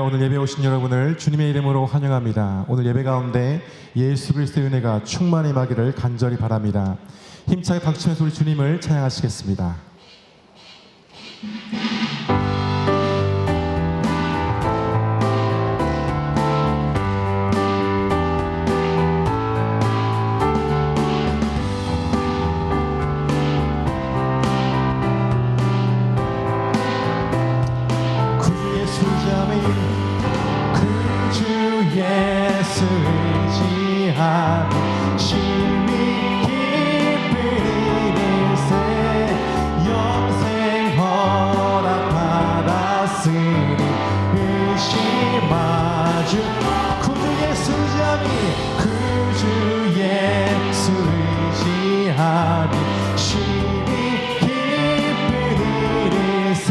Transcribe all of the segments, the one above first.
오늘 예배 오신 여러분을 주님의 이름으로 환영합니다. 오늘 예배 가운데 예수 그리스도의 은혜가 충만히 임하기를 간절히 바랍니다. 힘차게 박수치면서 우리 주님을 찬양하시겠습니다. 예수 의지하며 심히 깊은 일일세 영생 허락받았으니 의심하주 구주 예수 의지하며 구주 예수 의지하며 심히 깊은 일일세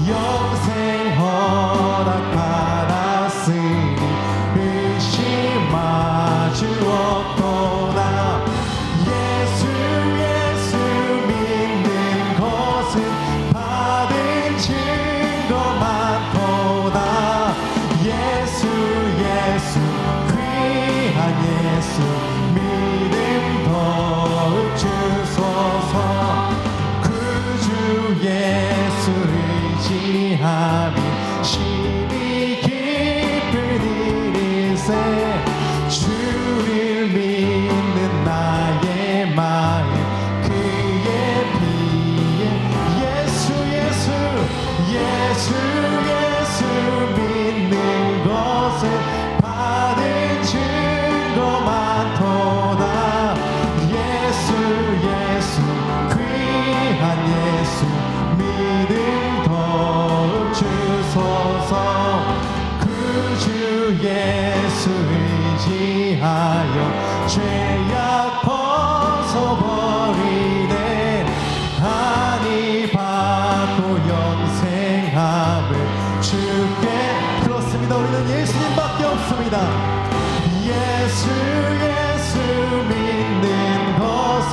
영생 허락받았으니 의심하지 없도다. 예수 믿는 것은 받은 증거 많도다. 예수 귀한 예수 믿음 더욱 주소서. 구주 예수 의지하며 심히 깊은 일일세 주를 믿는 나의 마음 그의 피에 예수 믿는 것을 받은 증거 많도다. 예수 귀한 예수 믿음 더욱 주소서. 구주 예수 의지하여 죄악 벗어버리네 한이 받고 영생함을 주께. 그렇습니다. 우리는 예수님밖에 없습니다. 예수 믿는 것을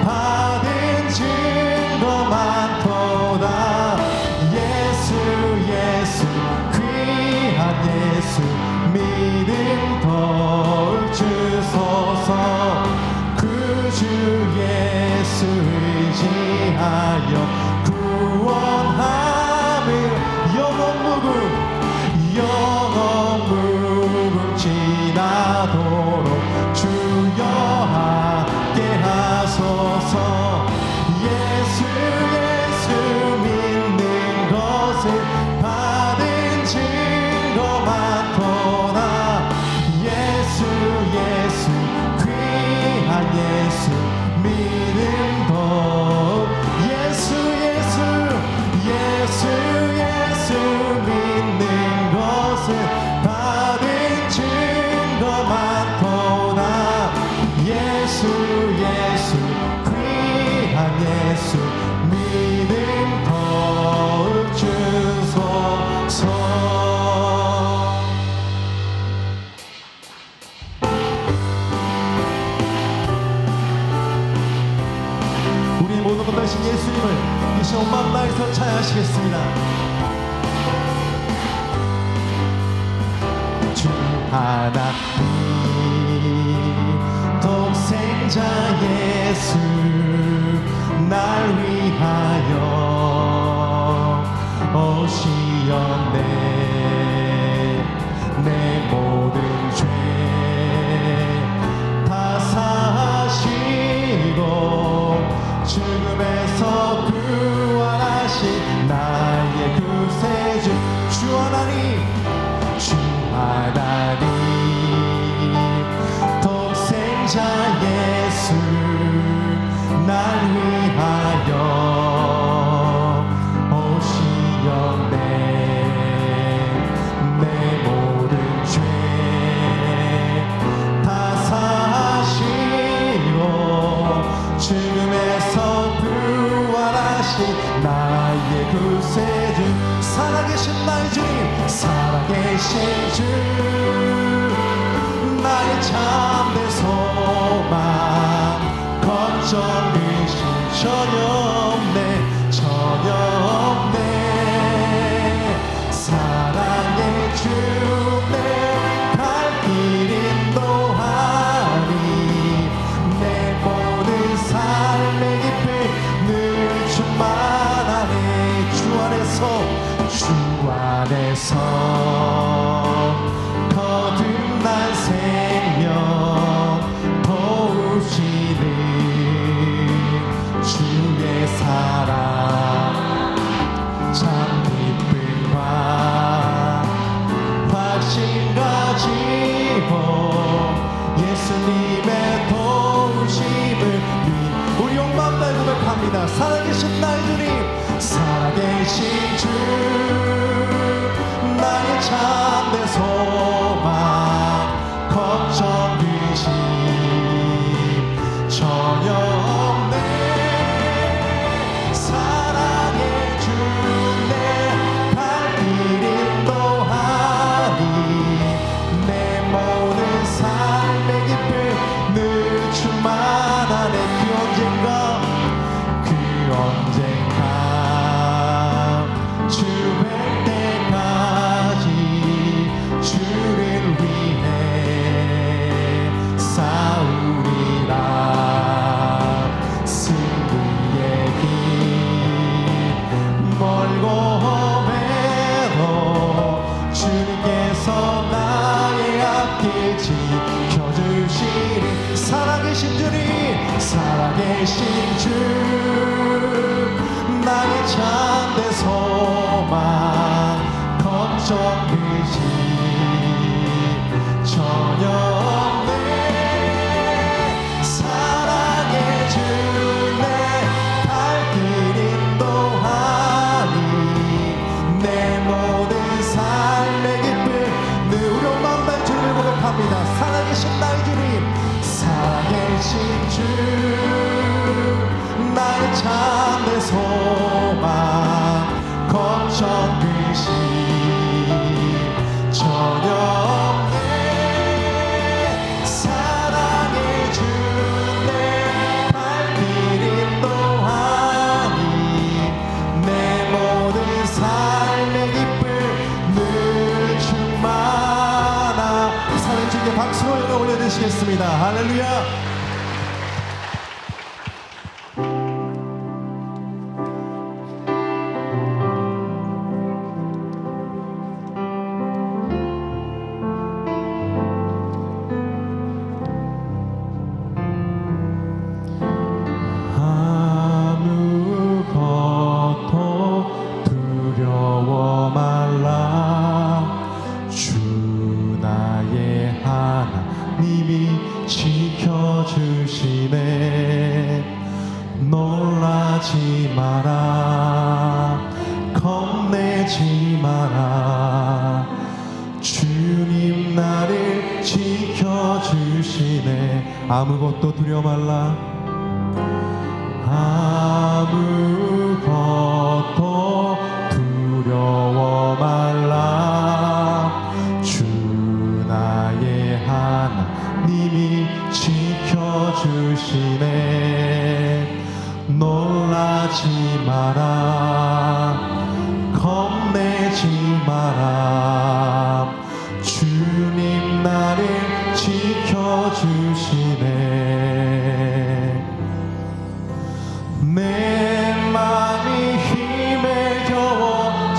받은 증거 많도다. 예수 귀한 예수 믿음 더욱 주소서. 구주 예수 의지하여 구원함을 영원 무궁 지나도록 주여 함께 하소서. 예수 믿는 것을 받은 증거 많도다. 예수 귀한 예수 믿음 더욱 예수 믿는 것을 받은 증거 많도다. 예수 귀한 예수 믿음 더욱 주소서. 우리 모든 것 다신 예수님을 이 시간 온 마음 다해서 찬양하시겠습니다. 주 하나님 독생자 예수 날 위하여 오시었네. 내 모든 죄 다 사하시고 죽음에서 구원하신 나의 구세주 주 하나님 독생자 예수 날 위하여 오시었네. 내 모든 죄 다 사하시고 죽음에서 구원하신 나의 구세주 살아계신 나의 주님 살아계신 주 나의 참된 소망 걱정 의심 전혀 없네 살아계신 고백합니다. 살아계신 나의 주님, 살아계신 주, 나의 참된 소망, 걱정 근심 전혀 없네. 사랑의 주 내 발길 인도하니 내 모든 삶의 깊이 늘 충만하네. 그 언젠가 주 뵐 때까지 주를 위해 싸우리라. 승리의 길 멀고 험해도 주님께서 나의 앞길 지켜주시니. 살아계신 주님, 살아계신 주, 나의 참된 소망, 걱정 근심 전혀 없네. 사랑의 주 내 발길 인도하니 내 모든 삶의 기쁨 늘 우려운 마음 다 주님을 고백합니다. 살아계신 나의 주님, 살아계신 주, 나의 참된 소망, 걱정 근심 전혀 없네. 사랑의 주 내 발길 인도하니 내 모든 삶의 기쁨 늘 충만하. 사랑의 주께 박수로 영광 올려드리시겠습니다. 할렐루야. 아무것도 두려워 말라. 주 나의 하나님이 지켜주시네. 놀라지 마라, 겁내지 마라. 주님 나를 지켜주시네. 아무것도 두려워 말라. 아무것도 두려워 말라. 주 나의 하나님이 지켜주시네. 놀라지 마라, 겁내지 마라. 주님 나를 지켜주시네. 내 맘이 힘에 겨워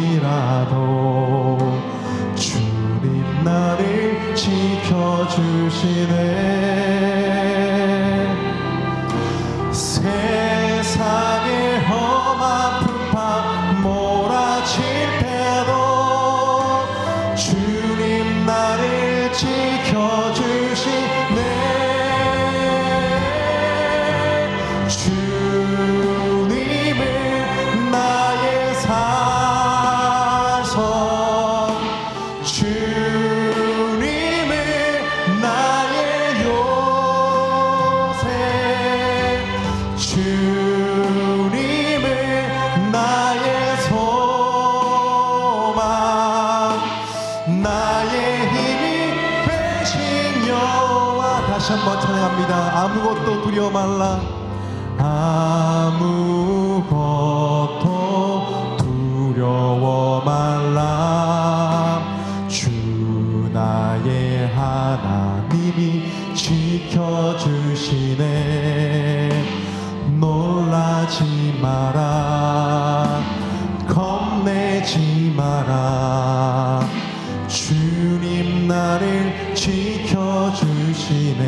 지칠지라도 주님 나를 지켜주시네. 세상의 험한 풍파 몰아칠 때도 주님 나를 지켜주시네. 주님은 나의 사선, 주님은 나의 요새, 주님은 나의 소망, 나의 힘이 되신 여호와. 다시 한번 찬양합니다. 아무것도 두려워 말라. 아무것도 두려워 말라. 주 나의 하나님이 지켜주시네. 놀라지 마라, 겁내지 마라. 주님 나를 지켜주시네.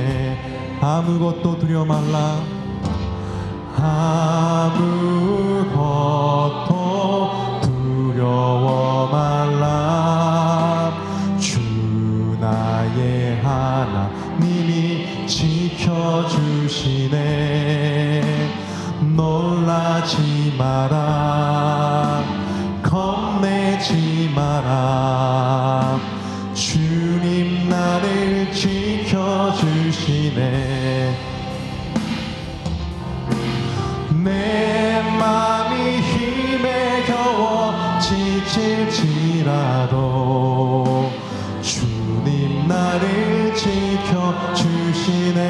아무것도 두려워 말라. 아무것도 두려워 말라. 주 나의 하나님이 지켜주시네. 놀라지 마라 겁내지 마라 주님 나를 지켜주시네 내 맘이 힘에 겨워 지칠지라도 주님 나를 지켜주시네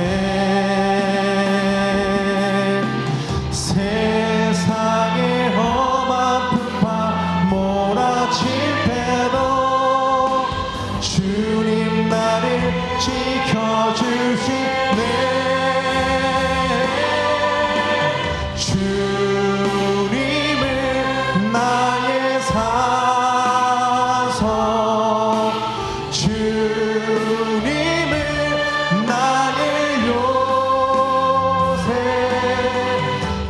세상의 험한 풍파 몰아칠 때도 주님 나를 지켜주시네 주님을 나의 산소 주님을 나의 요새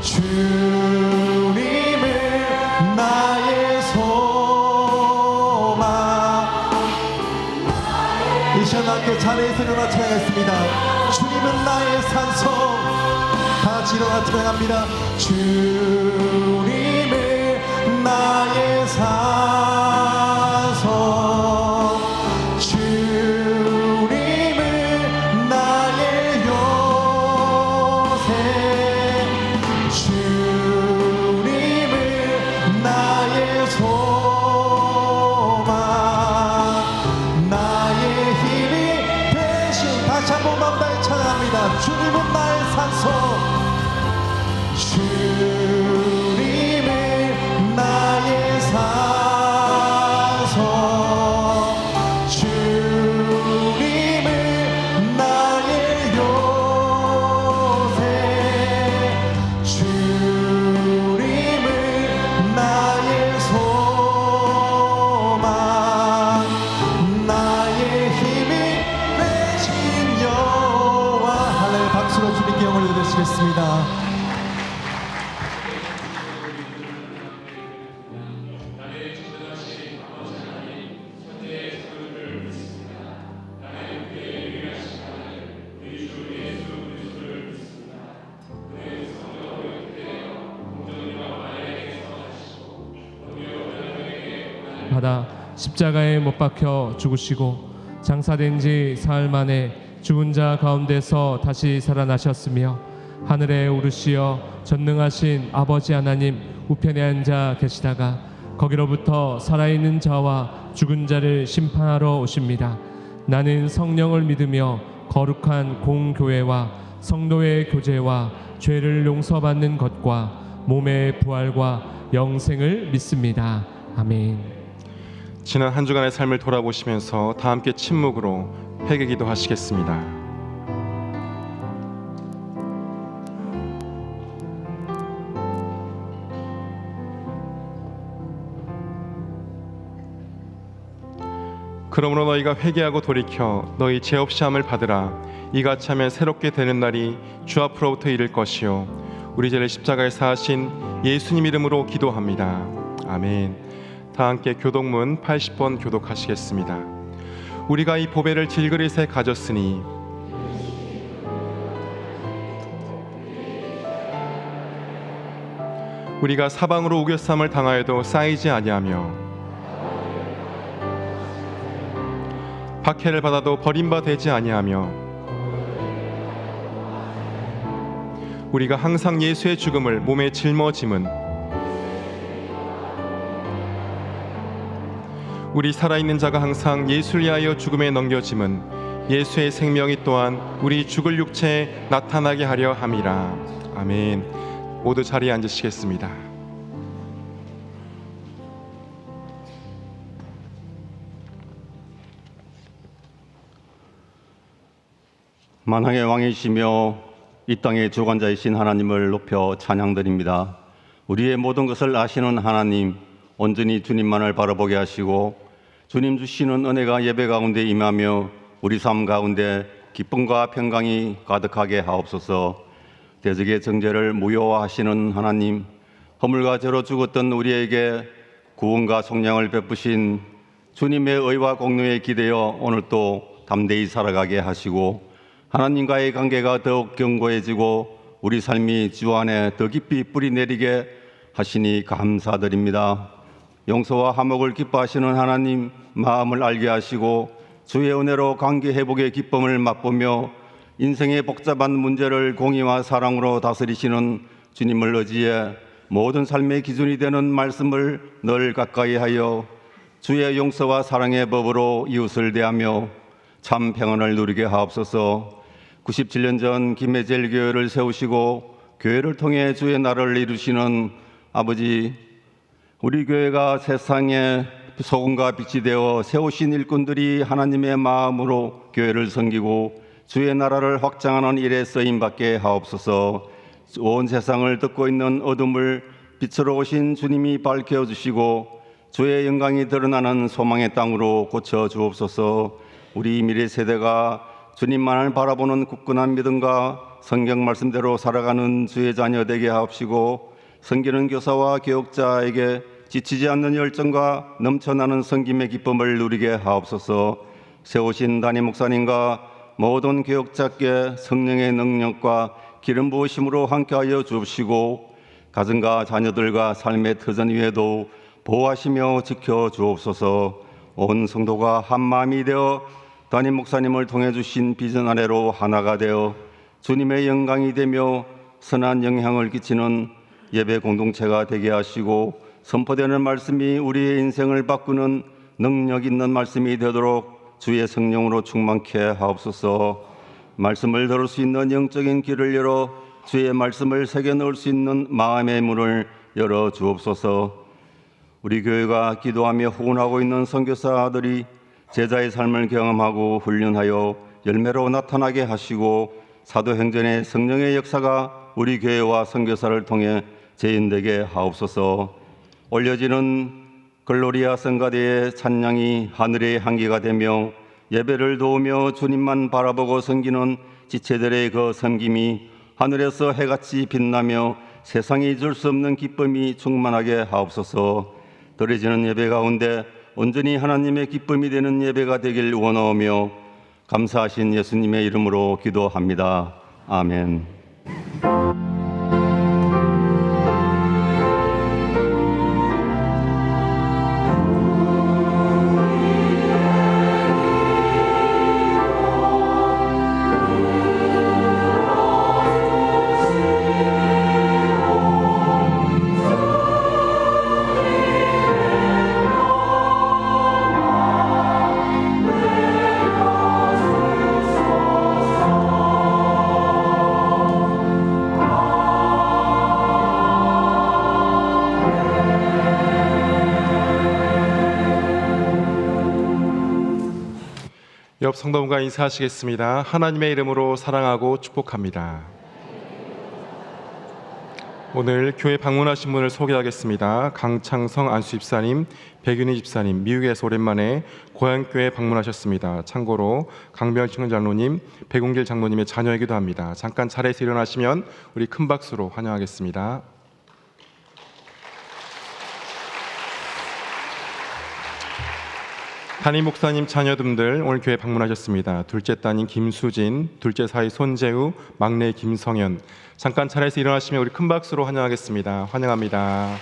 주님을 나의 소망 이 시간 함께 자리에서 일어나 찬양했습니다. 주님은 나의 산소 다 같이 일어나 찬양합니다. 주님을 나의 산소 주님을 나의 요새 주님을 나의 소망 나의 힘이 되신 다시 한번 마음 다해 찬양합니다. 주님은 나의 산소 주님을 나의 산소 주님을 나의 요새 주님을 나의 소망 나의 힘이 되신 여호와 할렐루야 박수로 주님께 영광을 드리시겠습니다. 받아 십자가에 못 박혀 죽으시고 장사된 지 사흘 만에 죽은 자 가운데서 다시 살아나셨으며 하늘에 오르시어 전능하신 아버지 하나님 우편에 앉아 계시다가 거기로부터 살아있는 자와 죽은 자를 심판하러 오십니다. 나는 성령을 믿으며 거룩한 공교회와 성도의 교제와 죄를 용서받는 것과 몸의 부활과 영생을 믿습니다. 아멘. 지난 한 주간의 삶을 돌아보시면서 다 함께 침묵으로 회개 기도하시겠습니다. 그러므로 너희가 회개하고 돌이켜 너희 죄 없이 함을 받으라. 이같이 하면 새롭게 되는 날이 주 앞으로부터 이를 것이요 우리 죄를 십자가에 사하신 예수님 이름으로 기도합니다. 아멘. 다 함께 교독문 80번 교독하시겠습니다. 우리가 이 보배를 질그릇에 가졌으니 우리가 사방으로 우겨쌈을 당하여도 쌓이지 아니하며 박해를 받아도 버림받지 아니하며 우리가 항상 예수의 죽음을 몸에 짊어짐은 우리 살아있는 자가 항상 예수를 위하여 죽음에 넘겨짐은 예수의 생명이 또한 우리 죽을 육체에 나타나게 하려 함이라. 아멘. 모두 자리에 앉으시겠습니다. 만왕의 왕이시며 이 땅의 주관자이신 하나님을 높여 찬양드립니다. 우리의 모든 것을 아시는 하나님, 온전히 주님만을 바라보게 하시고 주님 주시는 은혜가 예배 가운데 임하며 우리 삶 가운데 기쁨과 평강이 가득하게 하옵소서. 대적의 정죄를 무효화하시는 하나님, 허물과 죄로 죽었던 우리에게 구원과 속량을 베푸신 주님의 의와 공로에 기대어 오늘 또 담대히 살아가게 하시고 하나님과의 관계가 더욱 견고해지고 우리 삶이 주 안에 더 깊이 뿌리 내리게 하시니 감사드립니다. 용서와 화목을 기뻐하시는 하나님 마음을 알게 하시고 주의 은혜로 관계 회복의 기쁨을 맛보며 인생의 복잡한 문제를 공의와 사랑으로 다스리시는 주님을 의지해 모든 삶의 기준이 되는 말씀을 늘 가까이 하여 주의 용서와 사랑의 법으로 이웃을 대하며 참 평안을 누리게 하옵소서. 97년 전 김해제일 교회를 세우시고 교회를 통해 주의 나라를 이루시는 아버지, 우리 교회가 세상에 소금과 빛이 되어 세우신 일꾼들이 하나님의 마음으로 교회를 섬기고 주의 나라를 확장하는 일에 쓰임받게 하옵소서. 온 세상을 덮고 있는 어둠을 빛으로 오신 주님이 밝혀주시고 주의 영광이 드러나는 소망의 땅으로 고쳐주옵소서. 우리 미래 세대가 주님만을 바라보는 굳건한 믿음과 성경 말씀대로 살아가는 주의 자녀 되게 하옵시고 섬기는 교사와 교육자에게 지치지 않는 열정과 넘쳐나는 섬김의 기쁨을 누리게 하옵소서. 세우신 담임 목사님과 모든 교육자께 성령의 능력과 기름 부으심으로 함께하여 주옵시고 가정과 자녀들과 삶의 터전 위에도 보호하시며 지켜주옵소서. 온 성도가 한 마음이 되어 담임 목사님을 통해 주신 비전 아래로 하나가 되어 주님의 영광이 되며 선한 영향을 끼치는 예배 공동체가 되게 하시고 선포되는 말씀이 우리의 인생을 바꾸는 능력 있는 말씀이 되도록 주의 성령으로 충만케 하옵소서. 말씀을 들을 수 있는 영적인 길을 열어 주의 말씀을 새겨 넣을 수 있는 마음의 문을 열어 주옵소서. 우리 교회가 기도하며 후원하고 있는 선교사들이 제자의 삶을 경험하고 훈련하여 열매로 나타나게 하시고 사도행전의 성령의 역사가 우리 교회와 선교사를 통해 재현되게 하옵소서. 올려지는 글로리아 성가대의 찬양이 하늘의 향기가 되며 예배를 도우며 주님만 바라보고 섬기는 지체들의 그 섬김이 하늘에서 해같이 빛나며 세상이 줄 수 없는 기쁨이 충만하게 하옵소서. 드려지는 예배 가운데 온전히 하나님의 기쁨이 되는 예배가 되길 원하오며 감사하신 예수님의 이름으로 기도합니다. 아멘. 옆 성도분과 인사하시겠습니다. 하나님의 이름으로 사랑하고 축복합니다. 오늘 교회 방문하신 분을 소개하겠습니다. 강창성 안수집사님, 백윤희 집사님, 미국에서 오랜만에 고향교회 방문하셨습니다. 참고로 강병춘 장로님, 백운길 장로님의 자녀이기도 합니다. 잠깐 자리에서 일어나시면 우리 큰 박수로 환영하겠습니다. 담임 목사님 자녀분들 오늘 교회 방문하셨습니다. 둘째 따님 김수진, 둘째 사위 손재우, 막내 김성현. 잠깐 차례에서 일어나시면 우리 큰 박수로 환영하겠습니다. 환영합니다.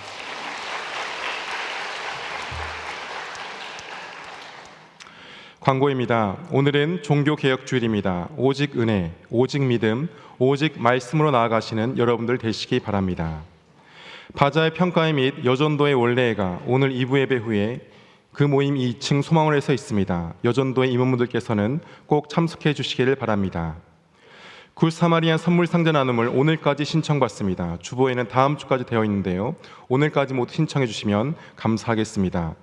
광고입니다. 오늘은 종교개혁주일입니다. 오직 은혜, 오직 믿음, 오직 말씀으로 나아가시는 여러분들 되시기 바랍니다. 바자의 평가회 및 여전도의 원래회가 오늘 2부 예배 후에 그 모임 2층 소망원에서 있습니다. 여전도의 임원분들께서는 꼭 참석해 주시기를 바랍니다. 굿 사마리안 선물 상자 나눔을 오늘까지 신청받습니다. 주보에는 다음 주까지 되어 있는데요. 오늘까지 모두 신청해 주시면 감사하겠습니다.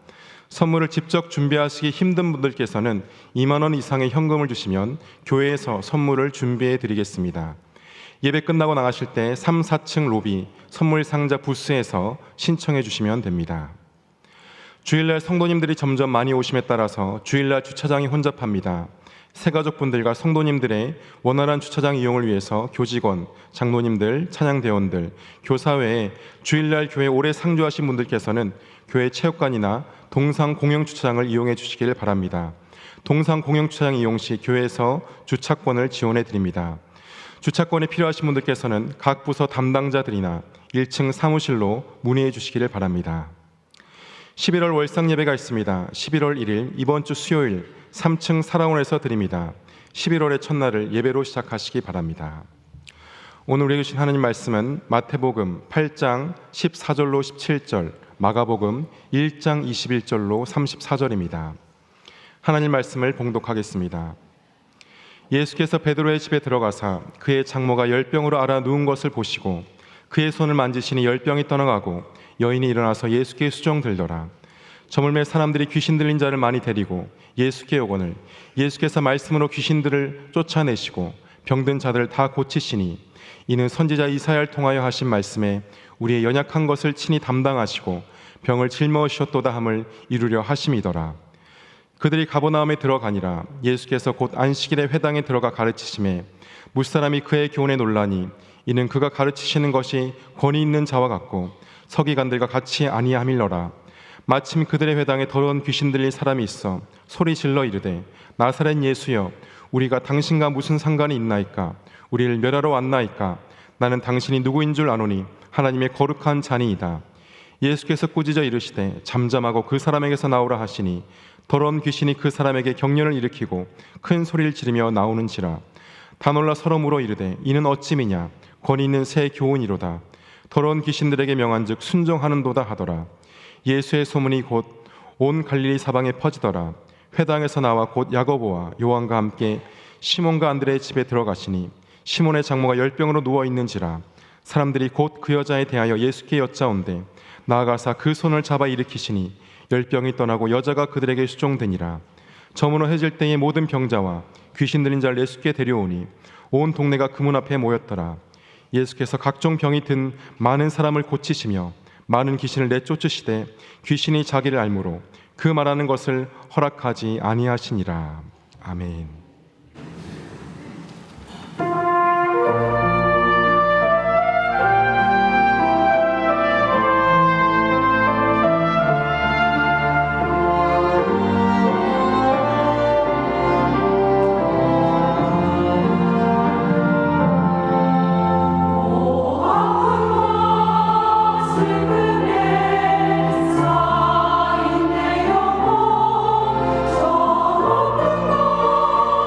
선물을 직접 준비하시기 힘든 분들께서는 2만 원 이상의 현금을 주시면 교회에서 선물을 준비해 드리겠습니다. 예배 끝나고 나가실 때 3, 4층 로비 선물 상자 부스에서 신청해 주시면 됩니다. 주일날 성도님들이 점점 많이 오심에 따라서 주일날 주차장이 혼잡합니다. 새가족분들과 성도님들의 원활한 주차장 이용을 위해서 교직원, 장로님들, 찬양대원들, 교사외에 주일날 교회 오래 상주하신 분들께서는 교회 체육관이나 동상 공영 주차장을 이용해 주시길 바랍니다. 동상 공영 주차장 이용 시 교회에서 주차권을 지원해 드립니다. 주차권이 필요하신 분들께서는 각 부서 담당자들이나 1층 사무실로 문의해 주시기를 바랍니다. 11월 월상 예배가 있습니다. 11월 1일 이번 주 수요일 3층 사랑원에서 드립니다. 11월의 첫날을 예배로 시작하시기 바랍니다. 오늘 우리에게 주신 하나님 말씀은 마태복음 8장 14절로 17절, 마가복음 1장 21절로 34절입니다. 하나님 말씀을 봉독하겠습니다. 예수께서 베드로의 집에 들어가사 그의 장모가 열병으로 앓아 누운 것을 보시고 그의 손을 만지시니 열병이 떠나가고 여인이 일어나서 예수께 수종들더라. 저물매 사람들이 귀신 들린 자를 많이 데리고 예수께 오거늘 예수께서 말씀으로 귀신들을 쫓아내시고 병든 자들을 다 고치시니 이는 선지자 이사야를 통하여 하신 말씀에 우리의 연약한 것을 친히 담당하시고 병을 짊어지셨도다 함을 이루려 하심이더라. 그들이 가버나움에 들어가니라. 예수께서 곧 안식일에 회당에 들어가 가르치심에 무사람이 그의 교훈에 놀라니 이는 그가 가르치시는 것이 권위 있는 자와 같고 서기관들과 같이 아니함일러라. 마침 그들의 회당에 더러운 귀신 들린 사람이 있어 소리 질러 이르되 나사렛 예수여 우리가 당신과 무슨 상관이 있나이까? 우리를 멸하러 왔나이까? 나는 당신이 누구인 줄 아노니 하나님의 거룩한 자니이다. 예수께서 꾸짖어 이르시되 잠잠하고 그 사람에게서 나오라 하시니 더러운 귀신이 그 사람에게 경련을 일으키고 큰 소리를 지르며 나오는지라. 다 놀라 서로 물어 이르되 이는 어찌미냐? 권위 있는 새 교훈이로다. 더러운 귀신들에게 명한즉 순종하는도다 하더라. 예수의 소문이 곧 온 갈릴리 사방에 퍼지더라. 회당에서 나와 곧 야고보와 요한과 함께 시몬과 안드레의 집에 들어가시니 시몬의 장모가 열병으로 누워 있는지라. 사람들이 곧 그 여자에 대하여 예수께 여짜온대 나아가사 그 손을 잡아 일으키시니 열병이 떠나고 여자가 그들에게 수종되니라. 저물어 해질 때에 모든 병자와 귀신 들린 자를 예수께 데려오니 온 동네가 그 문 앞에 모였더라. 예수께서 각종 병이 든 많은 사람을 고치시며 많은 귀신을 내쫓으시되 귀신이 자기를 알므로 그 말하는 것을 허락하지 아니하시니라. 아멘. 슬픔에 쌓인 내 영혼 저 높은 곳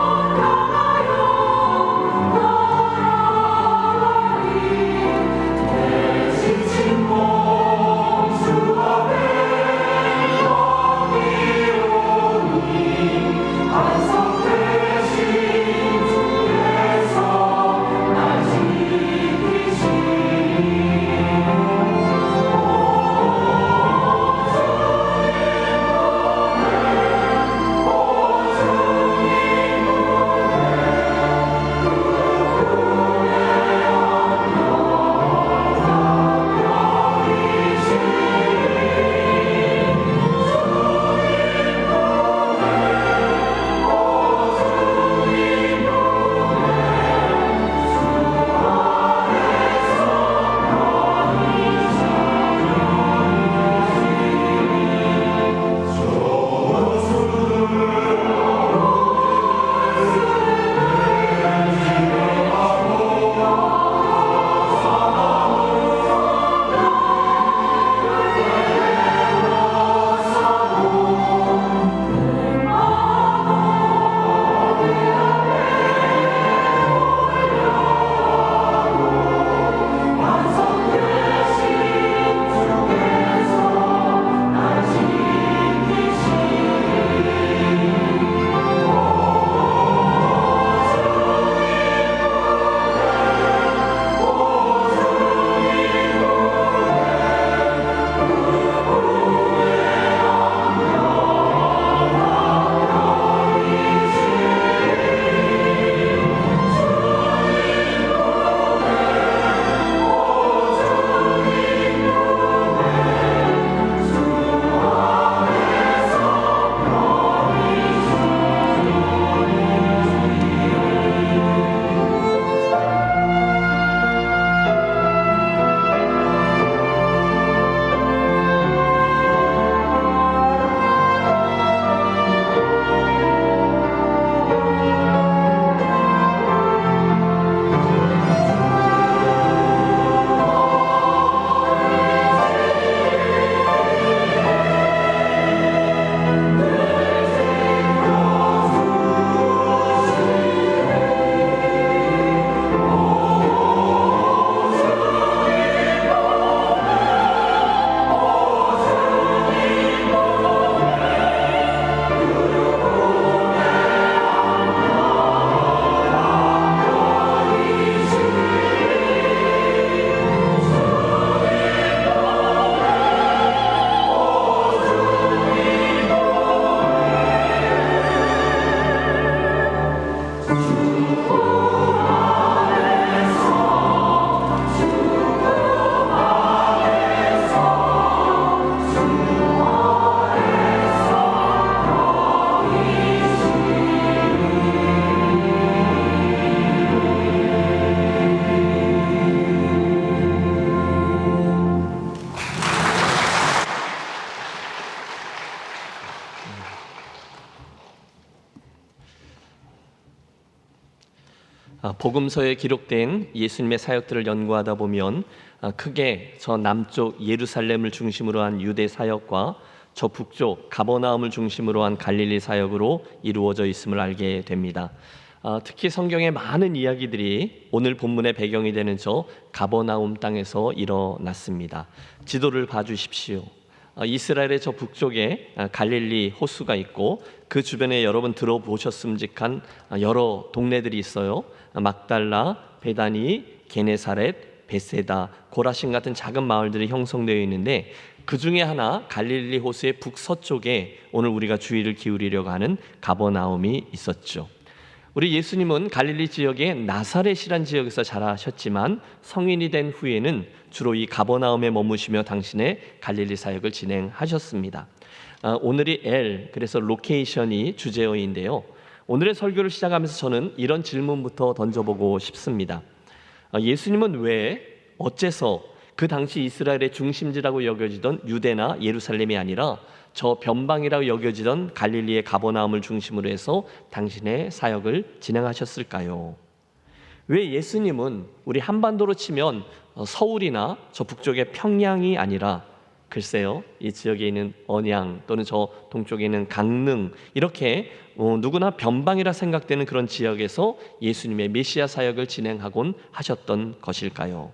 복음서에 기록된 예수님의 사역들을 연구하다 보면 크게 저 남쪽 예루살렘을 중심으로 한 유대 사역과 저 북쪽 가버나움을 중심으로 한 갈릴리 사역으로 이루어져 있음을 알게 됩니다. 특히 성경의 많은 이야기들이 오늘 본문의 배경이 되는 저 가버나움 땅에서 일어났습니다. 지도를 봐주십시오. 이스라엘의 저 북쪽에 갈릴리 호수가 있고 그 주변에 여러분 들어보셨음직한 여러 동네들이 있어요. 막달라, 베다니, 게네사렛, 베세다, 고라신 같은 작은 마을들이 형성되어 있는데 그 중에 하나 갈릴리 호수의 북서쪽에 오늘 우리가 주의를 기울이려고 하는 가버나움이 있었죠. 우리 예수님은 갈릴리 지역의 나사렛이란 지역에서 자라셨지만 성인이 된 후에는 주로 이 가버나움에 머무시며 당신의 갈릴리 사역을 진행하셨습니다. 오늘이 그래서 로케이션이 주제어인데요. 오늘의 설교를 시작하면서 저는 이런 질문부터 던져보고 싶습니다. 예수님은 왜 어째서 그 당시 이스라엘의 중심지라고 여겨지던 유대나 예루살렘이 아니라 저 변방이라고 여겨지던 갈릴리의 가버나움을 중심으로 해서 당신의 사역을 진행하셨을까요? 왜 예수님은 우리 한반도로 치면 서울이나 저 북쪽의 평양이 아니라 글쎄요, 이 지역에 있는 언양 또는 저 동쪽에 있는 강릉 이렇게 누구나 변방이라 생각되는 그런 지역에서 예수님의 메시아 사역을 진행하곤 하셨던 것일까요?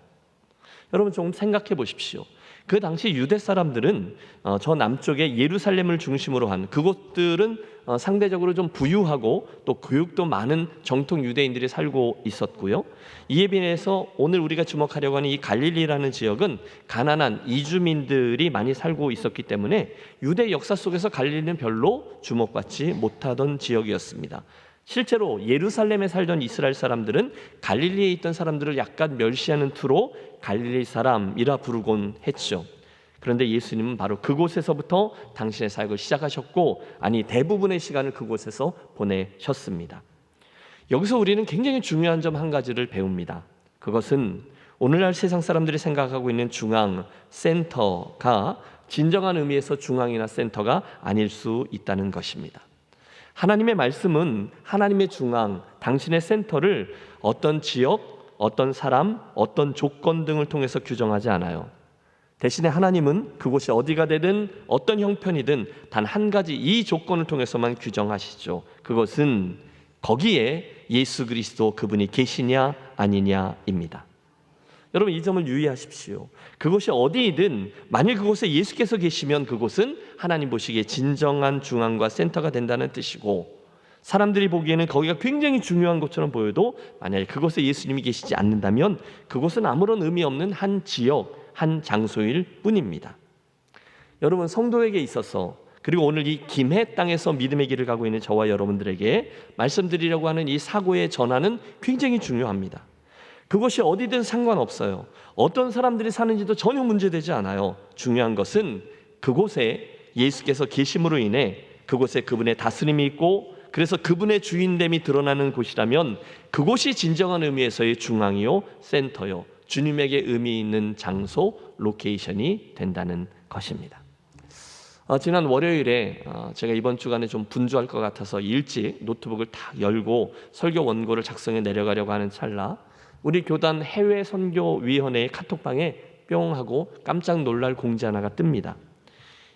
여러분 좀 생각해 보십시오. 그 당시 유대 사람들은 저 남쪽의 예루살렘을 중심으로 한 그곳들은 상대적으로 좀 부유하고 또 교육도 많은 정통 유대인들이 살고 있었고요. 이에 비해서 오늘 우리가 주목하려고 하는 이 갈릴리라는 지역은 가난한 이주민들이 많이 살고 있었기 때문에 유대 역사 속에서 갈릴리는 별로 주목받지 못하던 지역이었습니다. 실제로 예루살렘에 살던 이스라엘 사람들은 갈릴리에 있던 사람들을 약간 멸시하는 투로 갈릴리 사람이라 부르곤 했죠. 그런데 예수님은 바로 그곳에서부터 당신의 사역을 시작하셨고 대부분의 시간을 그곳에서 보내셨습니다. 여기서 우리는 굉장히 중요한 점 한 가지를 배웁니다. 그것은 오늘날 세상 사람들이 생각하고 있는 중앙, 센터가 진정한 의미에서 중앙이나 센터가 아닐 수 있다는 것입니다. 하나님의 말씀은 하나님의 중앙, 당신의 센터를 어떤 지역, 어떤 사람, 어떤 조건 등을 통해서 규정하지 않아요. 대신에 하나님은 그곳이 어디가 되든 어떤 형편이든 단 한 가지 이 조건을 통해서만 규정하시죠. 그것은 거기에 예수 그리스도 그분이 계시냐 아니냐입니다. 여러분 이 점을 유의하십시오. 그곳이 어디이든 만일 그곳에 예수께서 계시면 그곳은 하나님 보시기에 진정한 중앙과 센터가 된다는 뜻이고, 사람들이 보기에는 거기가 굉장히 중요한 것처럼 보여도 만약 그곳에 예수님이 계시지 않는다면 그곳은 아무런 의미 없는 한 지역, 한 장소일 뿐입니다. 여러분 성도에게 있어서 그리고 오늘 이 김해 땅에서 믿음의 길을 가고 있는 저와 여러분들에게 말씀드리려고 하는 이 사고의 전환은 굉장히 중요합니다. 그것이 어디든 상관없어요. 어떤 사람들이 사는지도 전혀 문제되지 않아요. 중요한 것은 그곳에 예수께서 계심으로 인해 그곳에 그분의 다스림이 있고 그래서 그분의 주인됨이 드러나는 곳이라면 그곳이 진정한 의미에서의 중앙이요 센터요 주님에게 의미 있는 장소 로케이션이 된다는 것입니다. 지난 월요일에 제가 이번 주간에 좀 분주할 것 같아서 일찍 노트북을 딱 열고 설교 원고를 작성해 내려가려고 하는 찰나 우리 교단 해외 선교위원회의 카톡방에 뿅 하고 깜짝 놀랄 공지 하나가 뜹니다.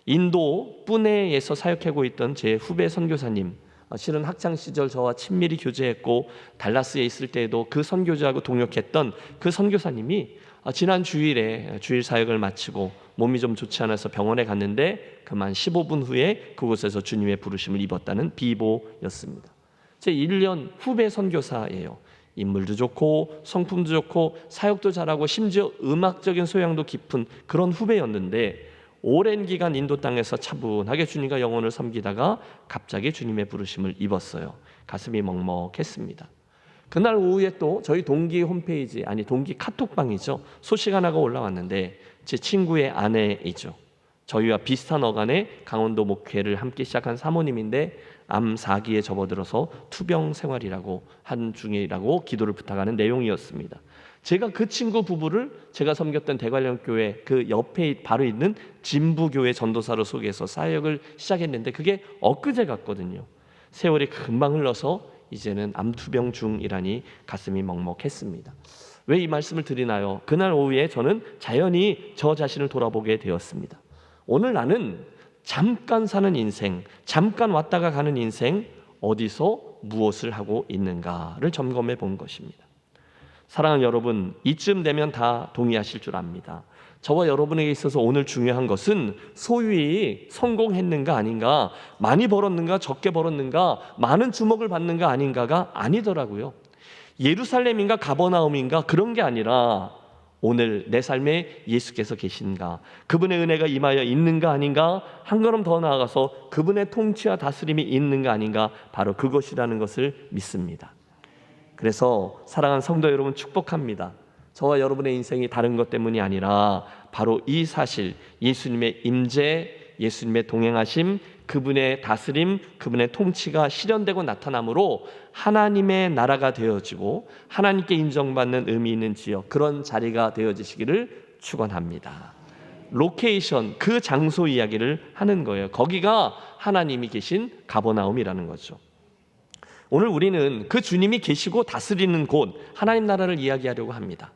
인도 뿌네에서 사역하고 있던 제 후배 선교사님, 실은 학창 시절 저와 친밀히 교제했고 달라스에 있을 때에도 그 선교사하고 동역했던 그 선교사님이 지난 주일에 주일 사역을 마치고 몸이 좀 좋지 않아서 병원에 갔는데 그만 15분 후에 그곳에서 주님의 부르심을 입었다는 비보였습니다. 제 1년 후배 선교사예요. 인물도 좋고 성품도 좋고 사역도 잘하고 심지어 음악적인 소양도 깊은 그런 후배였는데 오랜 기간 인도 땅에서 차분하게 주님과 영혼을 섬기다가 갑자기 주님의 부르심을 입었어요. 가슴이 먹먹했습니다. 그날 오후에 또 저희 동기 홈페이지 동기 카톡방이죠. 소식 하나가 올라왔는데 제 친구의 아내이죠. 저희와 비슷한 어간에 강원도 목회를 함께 시작한 사모님인데 암 4기에 접어들어서 투병 생활이라고 한 중이라고 기도를 부탁하는 내용이었습니다. 제가 그 친구 부부를 제가 섬겼던 대관령교회 그 옆에 바로 있는 진부교회 전도사로 소개해서 사역을 시작했는데 그게 엊그제 같거든요. 세월이 금방 흘러서 이제는 암투병 중이라니 가슴이 먹먹했습니다. 왜 이 말씀을 드리나요? 그날 오후에 저는 자연히 저 자신을 돌아보게 되었습니다. 오늘 나는 잠깐 사는 인생, 잠깐 왔다가 가는 인생, 어디서 무엇을 하고 있는가를 점검해 본 것입니다. 사랑하는 여러분, 이쯤 되면 다 동의하실 줄 압니다. 저와 여러분에게 있어서 오늘 중요한 것은 소유이 성공했는가 아닌가, 많이 벌었는가 적게 벌었는가, 많은 주목을 받는가 아닌가가 아니더라고요. 예루살렘인가 가버나움인가 그런 게 아니라 오늘 내 삶에 예수께서 계신가, 그분의 은혜가 임하여 있는가 아닌가, 한 걸음 더 나아가서 그분의 통치와 다스림이 있는가 아닌가, 바로 그것이라는 것을 믿습니다. 그래서 사랑하는 성도 여러분, 축복합니다. 저와 여러분의 인생이 다른 것 때문이 아니라 바로 이 사실, 예수님의 임재, 예수님의 동행하심, 그분의 다스림, 그분의 통치가 실현되고 나타남으로 하나님의 나라가 되어지고 하나님께 인정받는 의미 있는 지역, 그런 자리가 되어지시기를 축원합니다. 로케이션, 그 장소 이야기를 하는 거예요. 거기가 하나님이 계신 가버나움이라는 거죠. 오늘 우리는 그 주님이 계시고 다스리는 곳, 하나님 나라를 이야기하려고 합니다.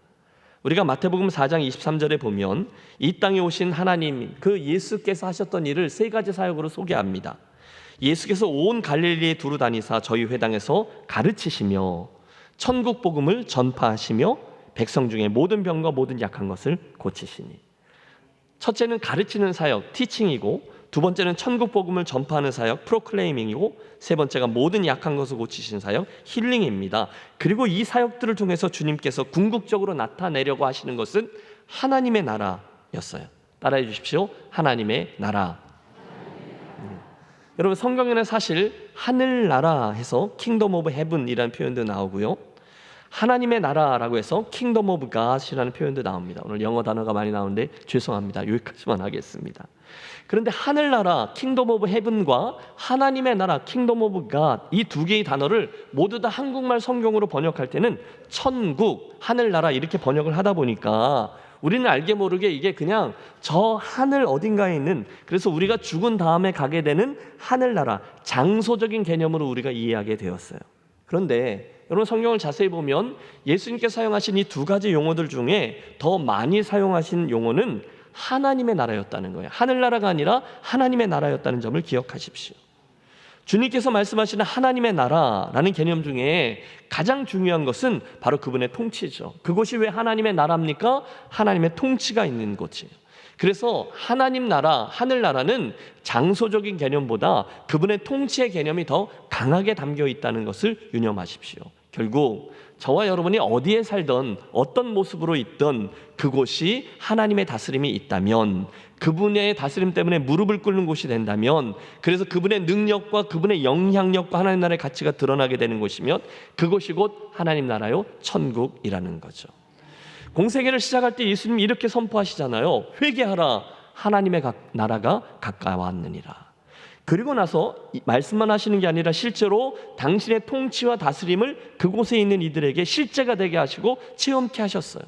우리가 마태복음 4장 23절에 보면 이 땅에 오신 하나님, 그 예수께서 하셨던 일을 세 가지 사역으로 소개합니다. 예수께서 온 갈릴리에 두루 다니사 저희 회당에서 가르치시며 천국 복음을 전파하시며 백성 중에 모든 병과 모든 약한 것을 고치시니. 첫째는 가르치는 사역, 티칭이고, 두 번째는 천국 복음을 전파하는 사역, 프로클레이밍이고, 세 번째가 모든 약한 것을 고치시는 사역, 힐링입니다. 그리고 이 사역들을 통해서 주님께서 궁극적으로 나타내려고 하시는 것은 하나님의 나라였어요. 따라해 주십시오. 하나님의 나라. 여러분, 성경에는 사실 하늘나라 해서 킹덤 오브 헤븐이라는 표현도 나오고요, 하나님의 나라라고 해서 킹덤 오브 갓이라는 표현도 나옵니다. 오늘 영어 단어가 많이 나오는데 죄송합니다. 여기까지만 하겠습니다. 그런데 하늘나라, 킹덤 오브 헤븐과 하나님의 나라, 킹덤 오브 갓, 이 두 개의 단어를 모두 다 한국말 성경으로 번역할 때는 천국, 하늘나라 이렇게 번역을 하다 보니까 우리는 알게 모르게 이게 그냥 저 하늘 어딘가에 있는, 그래서 우리가 죽은 다음에 가게 되는 하늘나라, 장소적인 개념으로 우리가 이해하게 되었어요. 그런데 여러분, 성경을 자세히 보면 예수님께 사용하신 이 두 가지 용어들 중에 더 많이 사용하신 용어는 하나님의 나라였다는 거예요. 하늘나라가 아니라 하나님의 나라였다는 점을 기억하십시오. 주님께서 말씀하시는 하나님의 나라라는 개념 중에 가장 중요한 것은 바로 그분의 통치죠. 그곳이 왜 하나님의 나라입니까? 하나님의 통치가 있는 곳이에요. 그래서 하나님 나라, 하늘나라는 장소적인 개념보다 그분의 통치의 개념이 더 강하게 담겨 있다는 것을 유념하십시오. 결국 저와 여러분이 어디에 살던 어떤 모습으로 있던 그곳이 하나님의 다스림이 있다면, 그분의 다스림 때문에 무릎을 꿇는 곳이 된다면, 그래서 그분의 능력과 그분의 영향력과 하나님 나라의 가치가 드러나게 되는 곳이면 그곳이 곧 하나님 나라요 천국이라는 거죠. 공생애를 시작할 때 예수님이 이렇게 선포하시잖아요. 회개하라, 하나님의 나라가 가까웠느니라. 그리고 나서 말씀만 하시는 게 아니라 실제로 당신의 통치와 다스림을 그곳에 있는 이들에게 실제가 되게 하시고 체험케 하셨어요.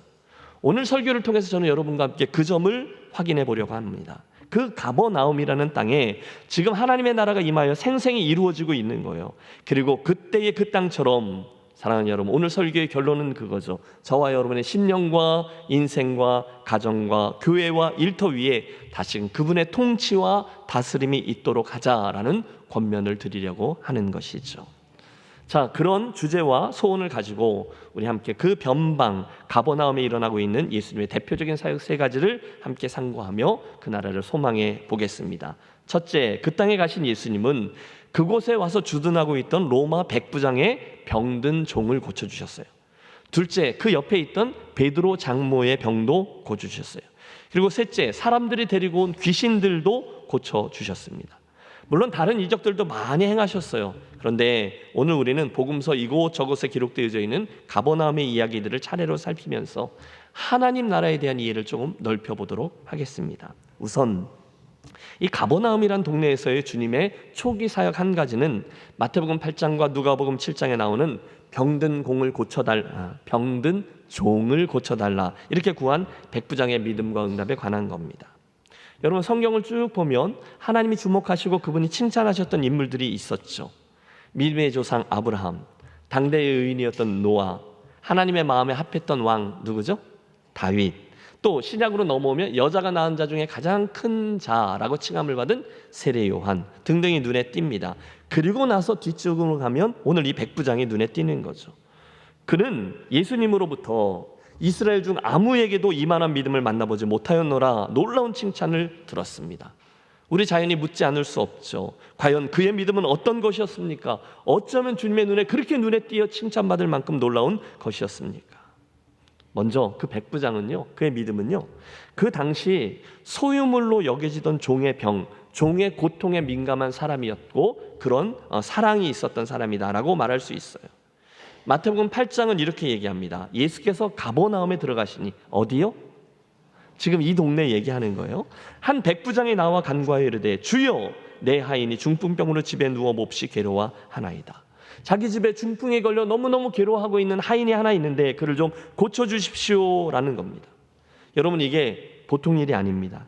오늘 설교를 통해서 저는 여러분과 함께 그 점을 확인해 보려고 합니다. 그 가버나움이라는 땅에 지금 하나님의 나라가 임하여 생생히 이루어지고 있는 거예요. 그리고 그때의 그 땅처럼, 사랑하는 여러분, 오늘 설교의 결론은 그거죠. 저와 여러분의 심령과 인생과 가정과 교회와 일터 위에 다시금 그분의 통치와 다스림이 있도록 하자라는 권면을 드리려고 하는 것이죠. 자, 그런 주제와 소원을 가지고 우리 함께 그 변방, 가버나움에 일어나고 있는 예수님의 대표적인 사역 세 가지를 함께 상고하며 그 나라를 소망해 보겠습니다. 첫째, 그 땅에 가신 예수님은 그곳에 와서 주둔하고 있던 로마 백부장의 병든 종을 고쳐주셨어요. 둘째, 그 옆에 있던 베드로 장모의 병도 고쳐주셨어요. 그리고 셋째, 사람들이 데리고 온 귀신들도 고쳐주셨습니다. 물론 다른 이적들도 많이 행하셨어요. 그런데 오늘 우리는 복음서 이곳저곳에 기록되어져 있는 가버나움의 이야기들을 차례로 살피면서 하나님 나라에 대한 이해를 조금 넓혀보도록 하겠습니다. 우선 이 가버나움이란 동네에서의 주님의 초기 사역 한 가지는 마태복음 8장과 누가복음 7장에 나오는 병든 종을 고쳐달라 이렇게 구한 백부장의 믿음과 응답에 관한 겁니다. 여러분, 성경을 쭉 보면 하나님이 주목하시고 그분이 칭찬하셨던 인물들이 있었죠. 믿음의 조상 아브라함, 당대의 의인이었던 노아, 하나님의 마음에 합했던 왕 누구죠? 다윗. 또 신약으로 넘어오면 여자가 낳은 자 중에 가장 큰 자라고 칭함을 받은 세례 요한 등등이 눈에 띕니다. 그리고 나서 뒤쪽으로 가면 오늘 이 백부장이 눈에 띄는 거죠. 그는 예수님으로부터 이스라엘 중 아무에게도 이만한 믿음을 만나보지 못하였노라 놀라운 칭찬을 들었습니다. 우리 자연히 묻지 않을 수 없죠. 과연 그의 믿음은 어떤 것이었습니까? 어쩌면 주님의 눈에 그렇게 눈에 띄어 칭찬받을 만큼 놀라운 것이었습니까? 먼저 그 백부장은요, 그의 믿음은요, 그 당시 소유물로 여겨지던 종의 병, 종의 고통에 민감한 사람이었고 그런 사랑이 있었던 사람이다라고 말할 수 있어요. 마태복음 8장은 이렇게 얘기합니다. 예수께서 가버나움에 들어가시니, 어디요? 지금 이 동네 얘기하는 거예요. 한 백부장이 나와 간구하여 이르되 주여 내 하인이 중풍병으로 집에 누워 몹시 괴로워하나이다. 자기 집에 중풍에 걸려 너무너무 괴로워하고 있는 하인이 하나 있는데 그를 좀 고쳐주십시오라는 겁니다. 여러분, 이게 보통 일이 아닙니다.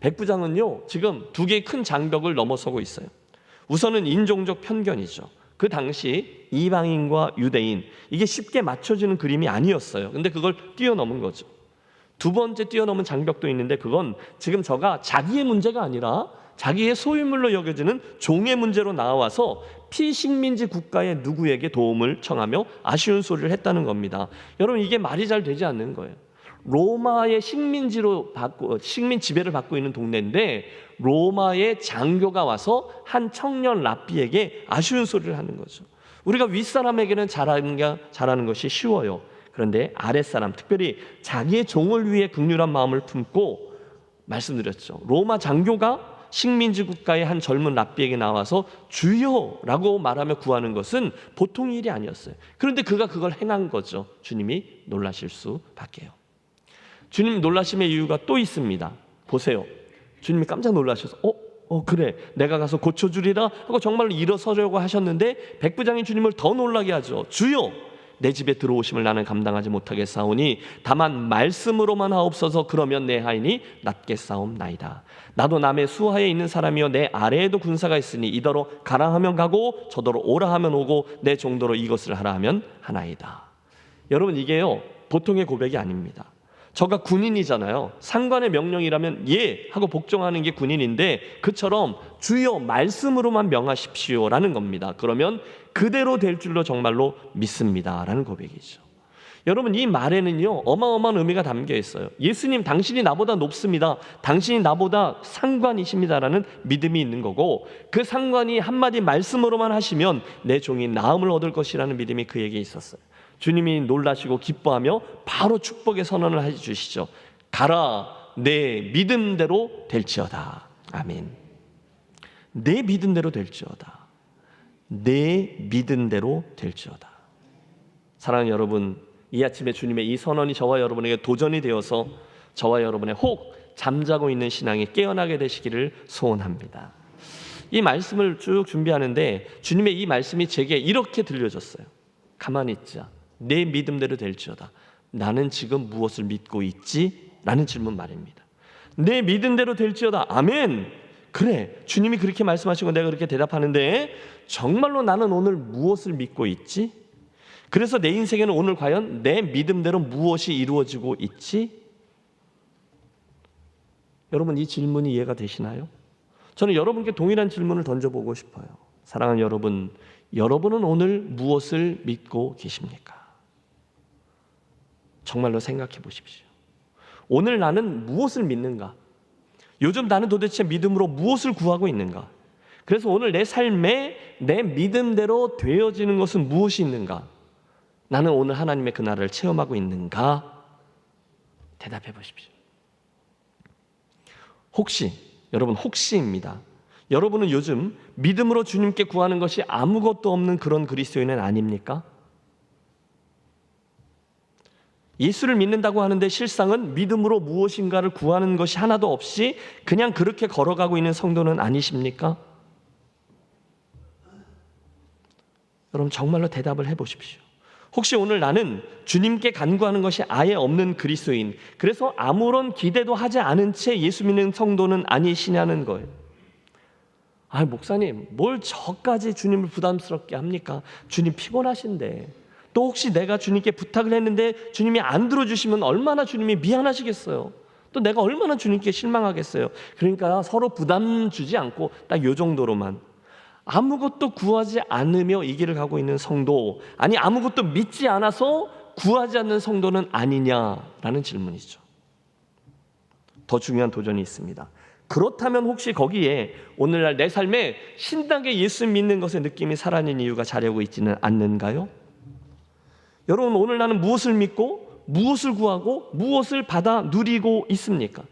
백부장은요, 지금 두 개의 큰 장벽을 넘어서고 있어요. 우선은 인종적 편견이죠. 그 당시 이방인과 유대인, 이게 쉽게 맞춰지는 그림이 아니었어요. 근데 그걸 뛰어넘은 거죠. 두 번째 뛰어넘은 장벽도 있는데 그건 지금 저가 자기의 문제가 아니라 자기의 소유물로 여겨지는 종의 문제로 나와서 피식민지 국가의 누구에게 도움을 청하며 아쉬운 소리를 했다는 겁니다. 여러분, 이게 말이 잘 되지 않는 거예요. 로마의 식민 지배를 받고 있는 동네인데 로마의 장교가 와서 한 청년 랍비에게 아쉬운 소리를 하는 거죠. 우리가 윗사람에게는 잘하는 것이 쉬워요. 그런데 아랫사람, 특별히 자기의 종을 위해 긍휼한 마음을 품고, 말씀드렸죠, 로마 장교가 식민지 국가의 한 젊은 랍비에게 나와서 주여라고 말하며 구하는 것은 보통 일이 아니었어요. 그런데 그가 그걸 행한 거죠. 주님이 놀라실 수밖에요. 주님 놀라심의 이유가 또 있습니다. 보세요. 주님이 깜짝 놀라셔서 그래, 내가 가서 고쳐주리라 하고 정말로 일어서려고 하셨는데 백부장이 주님을 더 놀라게 하죠. 주여, 내 집에 들어오심을 나는 감당하지 못하겠사오니 다만 말씀으로만 하옵소서. 그러면 내 하인이 낫게 싸움나이다. 나도 남의 수하에 있는 사람이요 내 아래에도 군사가 있으니 이더러 가라 하면 가고 저더러 오라 하면 오고 내 정도로 이것을 하라 하면 하나이다. 여러분, 이게요 보통의 고백이 아닙니다. 저가 군인이잖아요. 상관의 명령이라면 예 하고 복종하는 게 군인인데 그처럼 주여 말씀으로만 명하십시오라는 겁니다. 그러면 그대로 될 줄로 정말로 믿습니다라는 고백이죠. 여러분, 이 말에는요 어마어마한 의미가 담겨 있어요. 예수님, 당신이 나보다 높습니다. 당신이 나보다 상관이십니다라는 믿음이 있는 거고, 그 상관이 한마디 말씀으로만 하시면 내 종이 나음을 얻을 것이라는 믿음이 그에게 있었어요. 주님이 놀라시고 기뻐하며 바로 축복의 선언을 해주시죠. 가라, 내 믿음대로 될지어다. 아멘. 내 믿음대로 될지어다. 내 믿음대로 될지어다. 사랑하는 여러분, 이 아침에 주님의 이 선언이 저와 여러분에게 도전이 되어서 저와 여러분의 혹 잠자고 있는 신앙이 깨어나게 되시기를 소원합니다. 이 말씀을 쭉 준비하는데 주님의 이 말씀이 제게 이렇게 들려졌어요. 가만히 있자. 내 믿음대로 될지어다. 나는 지금 무엇을 믿고 있지? 라는 질문 말입니다. 내 믿음대로 될지어다. 아멘. 그래, 주님이 그렇게 말씀하시고 내가 그렇게 대답하는데 정말로 나는 오늘 무엇을 믿고 있지? 그래서 내 인생에는 오늘 과연 내 믿음대로 무엇이 이루어지고 있지? 여러분, 이 질문이 이해가 되시나요? 저는 여러분께 동일한 질문을 던져보고 싶어요. 사랑하는 여러분, 여러분은 오늘 무엇을 믿고 계십니까? 정말로 생각해 보십시오. 오늘 나는 무엇을 믿는가? 요즘 나는 도대체 믿음으로 무엇을 구하고 있는가? 그래서 오늘 내 삶에 내 믿음대로 되어지는 것은 무엇이 있는가? 나는 오늘 하나님의 그 나라를 체험하고 있는가? 대답해 보십시오. 혹시입니다. 여러분은 요즘 믿음으로 주님께 구하는 것이 아무것도 없는 그런 그리스도인은 아닙니까? 예수를 믿는다고 하는데 실상은 믿음으로 무엇인가를 구하는 것이 하나도 없이 그냥 그렇게 걸어가고 있는 성도는 아니십니까? 여러분, 정말로 대답을 해보십시오. 혹시 오늘 나는 주님께 간구하는 것이 아예 없는 그리스도인, 그래서 아무런 기대도 하지 않은 채 예수 믿는 성도는 아니시냐는 거예요. 아, 목사님, 뭘 저까지 주님을 부담스럽게 합니까? 주님 피곤하신데. 또 혹시 내가 주님께 부탁을 했는데 주님이 안 들어주시면 얼마나 주님이 미안하시겠어요. 또 내가 얼마나 주님께 실망하겠어요. 그러니까 서로 부담 주지 않고 딱 요 정도로만, 아무것도 구하지 않으며 이 길을 가고 있는 성도, 아니 아무것도 믿지 않아서 구하지 않는 성도는 아니냐라는 질문이죠. 더 중요한 도전이 있습니다. 그렇다면 혹시 거기에 오늘날 내 삶에 신나게 예수 믿는 것의 느낌이 살아있는 이유가 자려고 있지는 않는가요? 여러분, 오늘 나는 무엇을 믿고 무엇을 구하고 무엇을 받아 누리고 있습니까?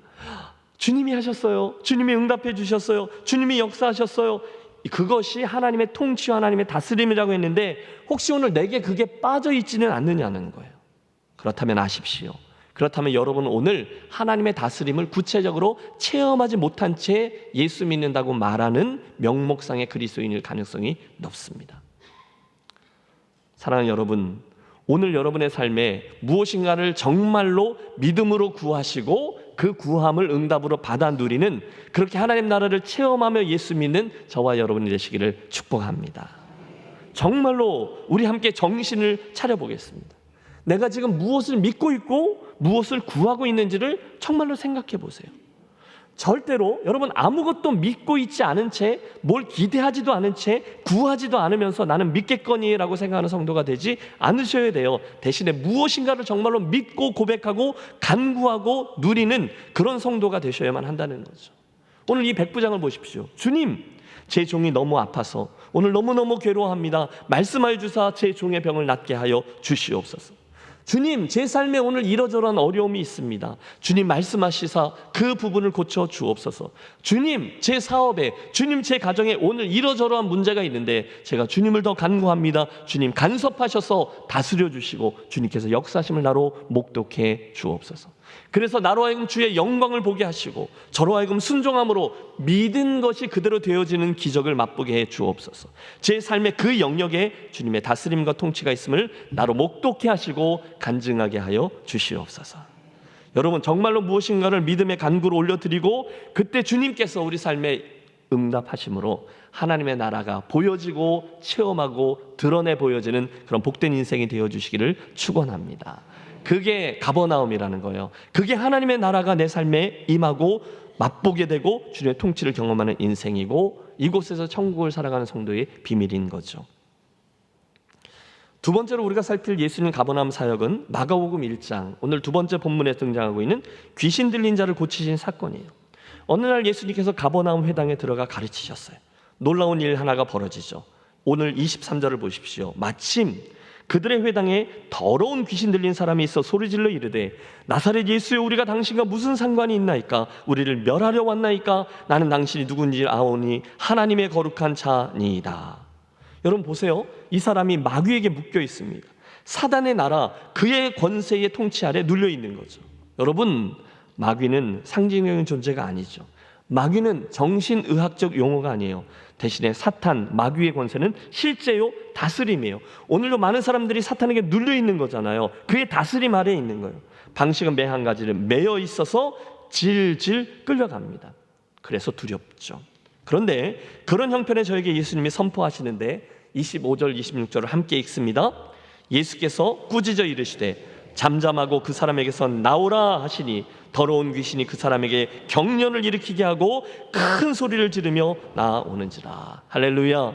주님이 하셨어요. 주님이 응답해 주셨어요. 주님이 역사하셨어요. 그것이 하나님의 통치와 하나님의 다스림이라고 했는데 혹시 오늘 내게 그게 빠져 있지는 않느냐는 거예요. 그렇다면 아십시오. 그렇다면 여러분은 오늘 하나님의 다스림을 구체적으로 체험하지 못한 채 예수 믿는다고 말하는 명목상의 그리스도인일 가능성이 높습니다. 사랑하는 여러분, 오늘 여러분의 삶에 무엇인가를 정말로 믿음으로 구하시고 그 구함을 응답으로 받아 누리는, 그렇게 하나님 나라를 체험하며 예수 믿는 저와 여러분이 되시기를 축복합니다. 정말로 우리 함께 정신을 차려보겠습니다. 내가 지금 무엇을 믿고 있고 무엇을 구하고 있는지를 정말로 생각해 보세요. 절대로 여러분 아무것도 믿고 있지 않은 채, 뭘 기대하지도 않은 채, 구하지도 않으면서 나는 믿겠거니라고 생각하는 성도가 되지 않으셔야 돼요. 대신에 무엇인가를 정말로 믿고 고백하고 간구하고 누리는 그런 성도가 되셔야만 한다는 거죠. 오늘 이 백부장을 보십시오. 주님, 제 종이 너무 아파서 오늘 너무너무 괴로워합니다. 말씀하여 주사 제 종의 병을 낫게 하여 주시옵소서. 주님, 제 삶에 오늘 이러저러한 어려움이 있습니다. 주님 말씀하시사 그 부분을 고쳐 주옵소서. 주님, 제 사업에, 주님 제 가정에 오늘 이러저러한 문제가 있는데 제가 주님을 더 간구합니다. 주님 간섭하셔서 다스려 주시고 주님께서 역사심을 나로 목독해 주옵소서. 그래서 나로 하여금 주의 영광을 보게 하시고 저로 하여금 순종함으로 믿은 것이 그대로 되어지는 기적을 맛보게 해 주옵소서. 제 삶의 그 영역에 주님의 다스림과 통치가 있음을 나로 목독해 하시고 간증하게 하여 주시옵소서. 여러분, 정말로 무엇인가를 믿음의 간구로 올려드리고 그때 주님께서 우리 삶에 응답하심으로 하나님의 나라가 보여지고 체험하고 드러내 보여지는 그런 복된 인생이 되어주시기를 축원합니다. 그게 가버나움이라는 거예요. 그게 하나님의 나라가 내 삶에 임하고 맛보게 되고 주님의 통치를 경험하는 인생이고 이곳에서 천국을 살아가는 성도의 비밀인 거죠. 두 번째로 우리가 살필 예수님 가버나움 사역은 마가복음 1장, 오늘 두 번째 본문에 등장하고 있는 귀신 들린 자를 고치신 사건이에요. 어느 날 예수님께서 가버나움 회당에 들어가 가르치셨어요. 놀라운 일 하나가 벌어지죠. 오늘 23절을 보십시오. 마침 그들의 회당에 더러운 귀신 들린 사람이 있어 소리질러 이르되 나사렛 예수여, 우리가 당신과 무슨 상관이 있나이까? 우리를 멸하려 왔나이까? 나는 당신이 누군지 아오니 하나님의 거룩한 자니이다. 여러분 보세요. 이 사람이 마귀에게 묶여 있습니다. 사단의 나라, 그의 권세의 통치 아래 눌려 있는 거죠. 여러분, 마귀는 상징적인 존재가 아니죠. 마귀는 정신의학적 용어가 아니에요. 대신에 사탄, 마귀의 권세는 실제요 다스림이에요. 오늘도 많은 사람들이 사탄에게 눌려 있는 거잖아요. 그의 다스림 아래에 있는 거예요. 방식은 매 한 가지를 매여 있어서 질질 끌려갑니다. 그래서 두렵죠. 그런데 그런 형편에 저에게 예수님이 선포하시는데 25절 26절을 함께 읽습니다. 예수께서 꾸짖어 이르시되 잠잠하고 그 사람에게서 나오라 하시니 더러운 귀신이 그 사람에게 경련을 일으키게 하고 큰 소리를 지르며 나오는지라. 할렐루야.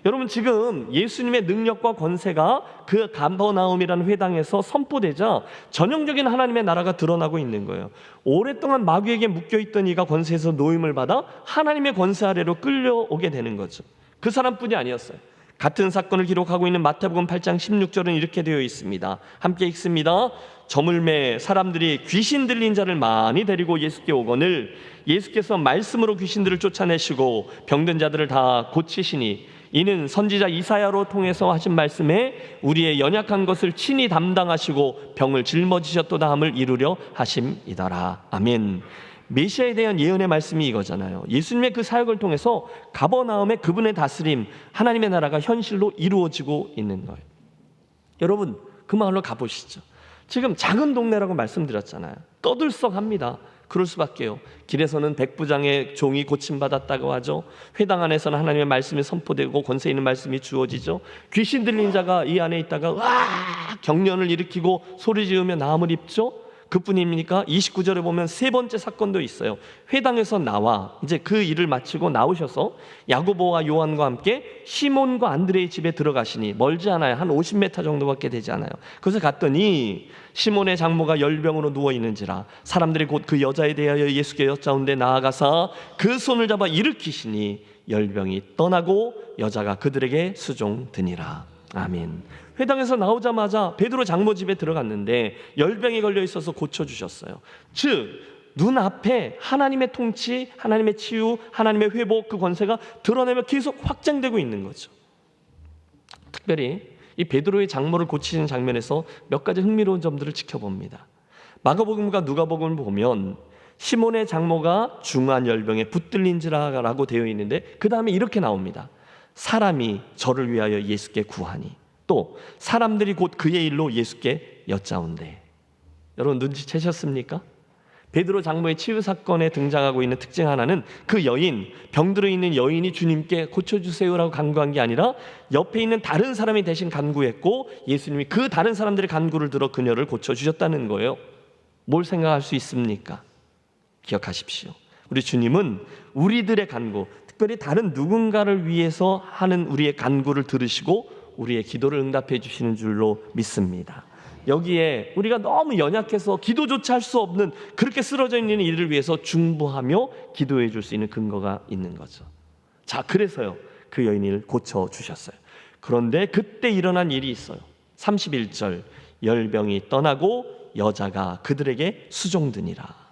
여러분, 지금 예수님의 능력과 권세가 그 가버나움이라는 회당에서 선포되자 전형적인 하나님의 나라가 드러나고 있는 거예요. 오랫동안 마귀에게 묶여있던 이가 권세에서 노임을 받아 하나님의 권세 아래로 끌려오게 되는 거죠. 그 사람뿐이 아니었어요. 같은 사건을 기록하고 있는 마태복음 8장 16절은 이렇게 되어 있습니다. 함께 읽습니다. 저물매 사람들이 귀신 들린 자를 많이 데리고 예수께 오거늘 예수께서 말씀으로 귀신들을 쫓아내시고 병든 자들을 다 고치시니 이는 선지자 이사야로 통해서 하신 말씀에 우리의 연약한 것을 친히 담당하시고 병을 짊어지셨도다 함을 이루려 하심이더라. 아멘. 메시아에 대한 예언의 말씀이 이거잖아요. 예수님의 그 사역을 통해서 가버나움의 그분의 다스림, 하나님의 나라가 현실로 이루어지고 있는 거예요. 여러분, 그 마을로 가보시죠. 지금 작은 동네라고 말씀드렸잖아요. 떠들썩합니다. 그럴 수밖에요. 길에서는 백부장의 종이 고침받았다고 하죠. 회당 안에서는 하나님의 말씀이 선포되고 권세 있는 말씀이 주어지죠. 귀신 들린 자가 이 안에 있다가 와 경련을 일으키고 소리 지으며 나음을 입죠. 그뿐입니까? 29절에 보면 세 번째 사건도 있어요. 회당에서 나와 이제 그 일을 마치고 나오셔서 야고보와 요한과 함께 시몬과 안드레의 집에 들어가시니 멀지 않아요. 한 50m 정도밖에 되지 않아요. 그래서 갔더니 시몬의 장모가 열병으로 누워 있는지라 사람들이 곧 그 여자에 대하여 예수께 여짜온데 나아가사 그 손을 잡아 일으키시니 열병이 떠나고 여자가 그들에게 수종드니라. 아멘. 회당에서 나오자마자 베드로 장모 집에 들어갔는데 열병이 걸려 있어서 고쳐주셨어요. 즉 눈앞에 하나님의 통치, 하나님의 치유, 하나님의 회복 그 권세가 드러내며 계속 확장되고 있는 거죠. 특별히 이 베드로의 장모를 고치는 장면에서 몇 가지 흥미로운 점들을 지켜봅니다. 마가복음과 누가복음을 보면 시몬의 장모가 중한 열병에 붙들린지라고 되어 있는데 그 다음에 이렇게 나옵니다. 사람이 저를 위하여 예수께 구하니 또 사람들이 곧 그의 일로 예수께 여짜온대. 여러분 눈치채셨습니까? 베드로 장모의 치유 사건에 등장하고 있는 특징 하나는 그 여인, 병들어 있는 여인이 주님께 고쳐주세요라고 간구한 게 아니라 옆에 있는 다른 사람이 대신 간구했고 예수님이 그 다른 사람들의 간구를 들어 그녀를 고쳐주셨다는 거예요. 뭘 생각할 수 있습니까? 기억하십시오. 우리 주님은 우리들의 간구, 특별히 다른 누군가를 위해서 하는 우리의 간구를 들으시고 우리의 기도를 응답해 주시는 줄로 믿습니다. 여기에 우리가 너무 연약해서 기도조차 할 수 없는 그렇게 쓰러져 있는 이를 위해서 중보하며 기도해 줄 수 있는 근거가 있는 거죠. 자, 그래서요 그 여인을 고쳐주셨어요. 그런데 그때 일어난 일이 있어요. 31절 열병이 떠나고 여자가 그들에게 수종드니라.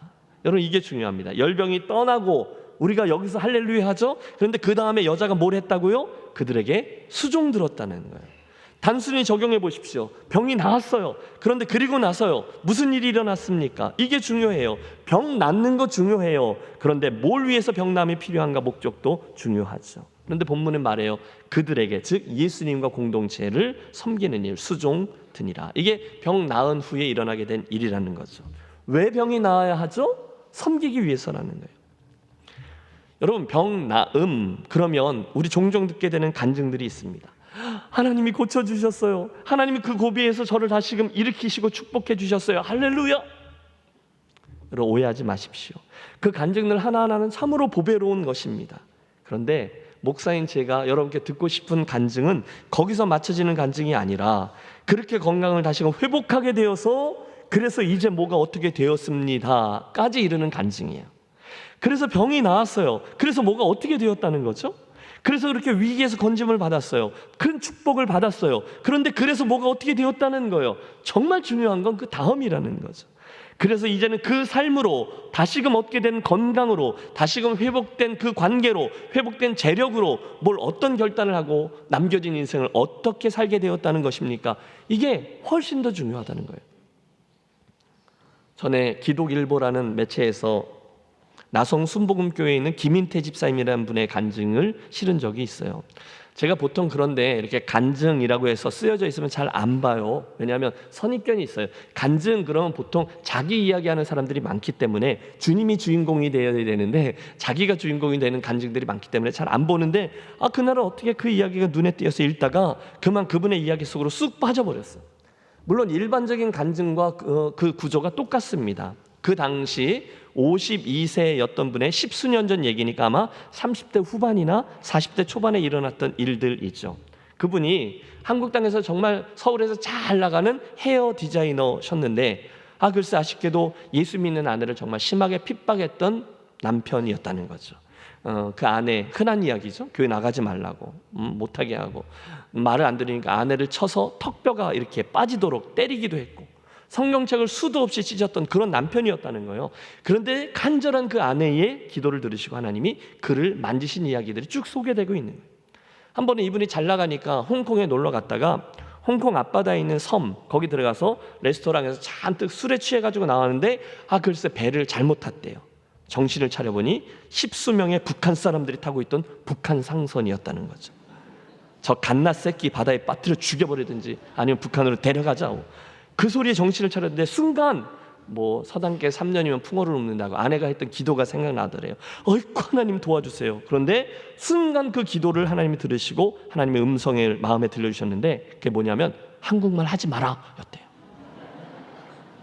여러분 이게 중요합니다. 열병이 떠나고 우리가 여기서 할렐루야 하죠. 그런데 그 다음에 여자가 뭘 했다고요? 그들에게 수종들었다는 거예요. 단순히 적용해 보십시오. 병이 나았어요. 그런데 그리고 나서요 무슨 일이 일어났습니까? 이게 중요해요. 병 낫는 거 중요해요. 그런데 뭘 위해서 병남이 필요한가 목적도 중요하죠. 그런데 본문은 말해요. 그들에게 즉 예수님과 공동체를 섬기는 일 수종드니라. 이게 병 나은 후에 일어나게 된 일이라는 거죠. 왜 병이 나아야 하죠? 섬기기 위해서라는 거예요. 여러분 병 나음 그러면 우리 종종 듣게 되는 간증들이 있습니다. 하나님이 고쳐주셨어요. 하나님이 그 고비에서 저를 다시금 일으키시고 축복해 주셨어요. 할렐루야. 여러분 오해하지 마십시오. 그 간증들 하나하나는 참으로 보배로운 것입니다. 그런데 목사인 제가 여러분께 듣고 싶은 간증은 거기서 맞춰지는 간증이 아니라 그렇게 건강을 다시금 회복하게 되어서 그래서 이제 뭐가 어떻게 되었습니다 까지 이르는 간증이에요. 그래서 병이 나았어요. 그래서 뭐가 어떻게 되었다는 거죠? 그래서 그렇게 위기에서 건짐을 받았어요. 큰 축복을 받았어요. 그런데 그래서 뭐가 어떻게 되었다는 거예요. 정말 중요한 건 그 다음이라는 거죠. 그래서 이제는 그 삶으로 다시금 얻게 된 건강으로 다시금 회복된 그 관계로 회복된 재력으로 뭘 어떤 결단을 하고 남겨진 인생을 어떻게 살게 되었다는 것입니까? 이게 훨씬 더 중요하다는 거예요. 전에 기독일보라는 매체에서 나성 순복음교회에 있는 김인태 집사님이라는 분의 간증을 실은 적이 있어요. 제가 보통 그런데 이렇게 간증이라고 해서 쓰여져 있으면 잘 안 봐요. 왜냐하면 선입견이 있어요. 간증 그러면 보통 자기 이야기하는 사람들이 많기 때문에 주님이 주인공이 되어야 되는데 자기가 주인공이 되는 간증들이 많기 때문에 잘 안 보는데 그날은 어떻게 그 이야기가 눈에 띄어서 읽다가 그만 그분의 이야기 속으로 쑥 빠져버렸어요. 물론 일반적인 간증과 그 구조가 똑같습니다. 그 당시 52세였던 분의 10수년 전 얘기니까 아마 30대 후반이나 40대 초반에 일어났던 일들이죠. 그분이 한국 땅에서 정말 서울에서 잘 나가는 헤어 디자이너셨는데 글쎄 아쉽게도 예수 믿는 아내를 정말 심하게 핍박했던 남편이었다는 거죠. 그 아내 흔한 이야기죠. 교회 나가지 말라고 못하게 하고 말을 안 들으니까 아내를 쳐서 턱뼈가 이렇게 빠지도록 때리기도 했고 성경책을 수도 없이 찢었던 그런 남편이었다는 거예요. 그런데 간절한 그 아내의 기도를 들으시고 하나님이 그를 만지신 이야기들이 쭉 소개되고 있는 거예요. 한 번은 이분이 잘 나가니까 홍콩에 놀러 갔다가 홍콩 앞바다에 있는 섬 거기 들어가서 레스토랑에서 잔뜩 술에 취해가지고 나왔는데 글쎄 배를 잘못 탔대요. 정신을 차려보니 10수명의 북한 사람들이 타고 있던 북한 상선이었다는 거죠. 저 갓나 새끼 바다에 빠뜨려 죽여버리든지 아니면 북한으로 데려가자고 그 소리에 정신을 차렸는데 순간 뭐 서당계 3년이면 풍어를 읊는다고 아내가 했던 기도가 생각나더래요. 어이쿠 하나님 도와주세요. 그런데 순간 그 기도를 하나님이 들으시고 하나님의 음성을 마음에 들려주셨는데 그게 뭐냐면 한국말 하지 마라 였대요.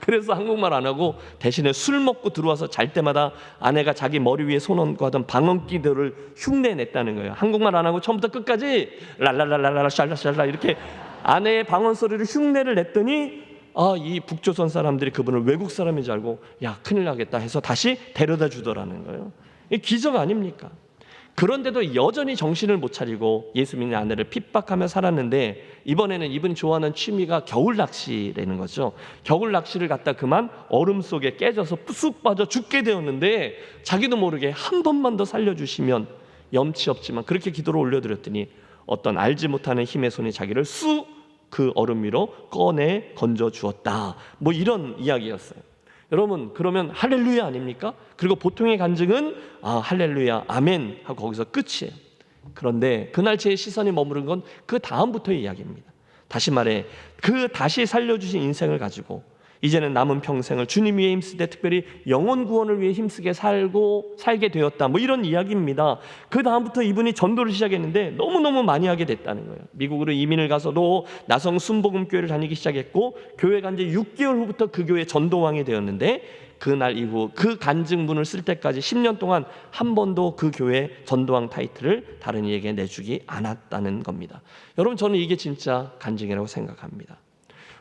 그래서 한국말 안 하고 대신에 술 먹고 들어와서 잘 때마다 아내가 자기 머리 위에 손 얹고 하던 방언기들을 흉내냈다는 거예요. 한국말 안 하고 처음부터 끝까지 랄랄랄랄라 샬라샬라 이렇게 아내의 방언 소리를 흉내를 냈더니 이 북조선 사람들이 그분을 외국 사람인 줄 알고 야 큰일 나겠다 해서 다시 데려다 주더라는 거예요. 이게 기적 아닙니까? 그런데도 여전히 정신을 못 차리고 예수 믿는 아내를 핍박하며 살았는데 이번에는 이분이 좋아하는 취미가 겨울 낚시라는 거죠. 겨울 낚시를 갖다 그만 얼음 속에 깨져서 쑥 빠져 죽게 되었는데 자기도 모르게 한 번만 더 살려주시면 염치 없지만 그렇게 기도를 올려드렸더니 어떤 알지 못하는 힘의 손이 자기를 쑥 그 얼음 위로 꺼내 건져 주었다. 뭐 이런 이야기였어요. 여러분 그러면 할렐루야 아닙니까? 그리고 보통의 간증은 할렐루야 아멘 하고 거기서 끝이에요. 그런데 그날 제 시선이 머무른 건 그 다음부터의 이야기입니다. 다시 말해 그 다시 살려주신 인생을 가지고 이제는 남은 평생을 주님 위해 힘쓰되 특별히 영혼 구원을 위해 힘쓰게 살게 되었다. 뭐 이런 이야기입니다. 그 다음부터 이분이 전도를 시작했는데 너무너무 많이 하게 됐다는 거예요. 미국으로 이민을 가서도 나성 순복음교회를 다니기 시작했고 교회 간 지 6개월 후부터 그 교회 전도왕이 되었는데 그날 이후 그 간증문을 쓸 때까지 10년 동안 한 번도 그 교회 전도왕 타이틀을 다른 이에게 내주지 않았다는 겁니다. 여러분 저는 이게 진짜 간증이라고 생각합니다.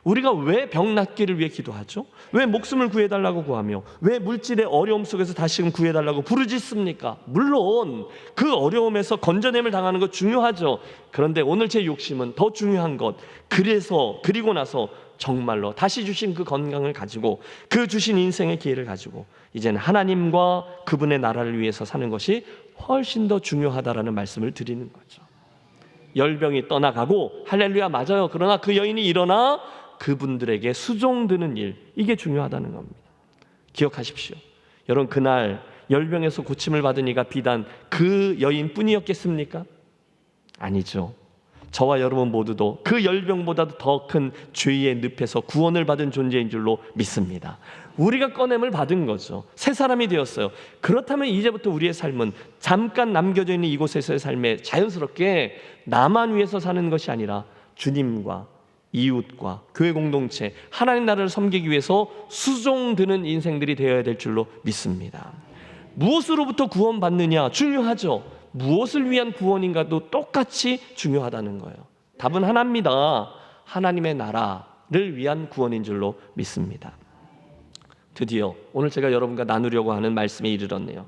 우리가 왜 병 낫기를 위해 기도하죠? 왜 목숨을 구해달라고 구하며 왜 물질의 어려움 속에서 다시금 구해달라고 부르짖습니까? 물론 그 어려움에서 건져냄을 당하는 것 중요하죠. 그런데 오늘 제 욕심은 더 중요한 것, 그리고 나서 정말로 다시 주신 그 건강을 가지고 그 주신 인생의 기회를 가지고 이제는 하나님과 그분의 나라를 위해서 사는 것이 훨씬 더 중요하다라는 말씀을 드리는 거죠. 열병이 떠나가고 할렐루야 맞아요. 그러나 그 여인이 일어나 그분들에게 수종드는 일, 이게 중요하다는 겁니다. 기억하십시오. 여러분 그날 열병에서 고침을 받은 이가 비단 그 여인뿐이었겠습니까? 아니죠. 저와 여러분 모두도 그 열병보다도 더 큰 죄의 늪에서 구원을 받은 존재인 줄로 믿습니다. 우리가 꺼냄을 받은 거죠. 새 사람이 되었어요. 그렇다면 이제부터 우리의 삶은 잠깐 남겨져 있는 이곳에서의 삶에 자연스럽게 나만 위해서 사는 것이 아니라 주님과 이웃과 교회 공동체, 하나님 나라를 섬기기 위해서 수종드는 인생들이 되어야 될 줄로 믿습니다. 무엇으로부터 구원받느냐 중요하죠. 무엇을 위한 구원인가도 똑같이 중요하다는 거예요. 답은 하나입니다. 하나님의 나라를 위한 구원인 줄로 믿습니다. 드디어 오늘 제가 여러분과 나누려고 하는 말씀에 이르렀네요.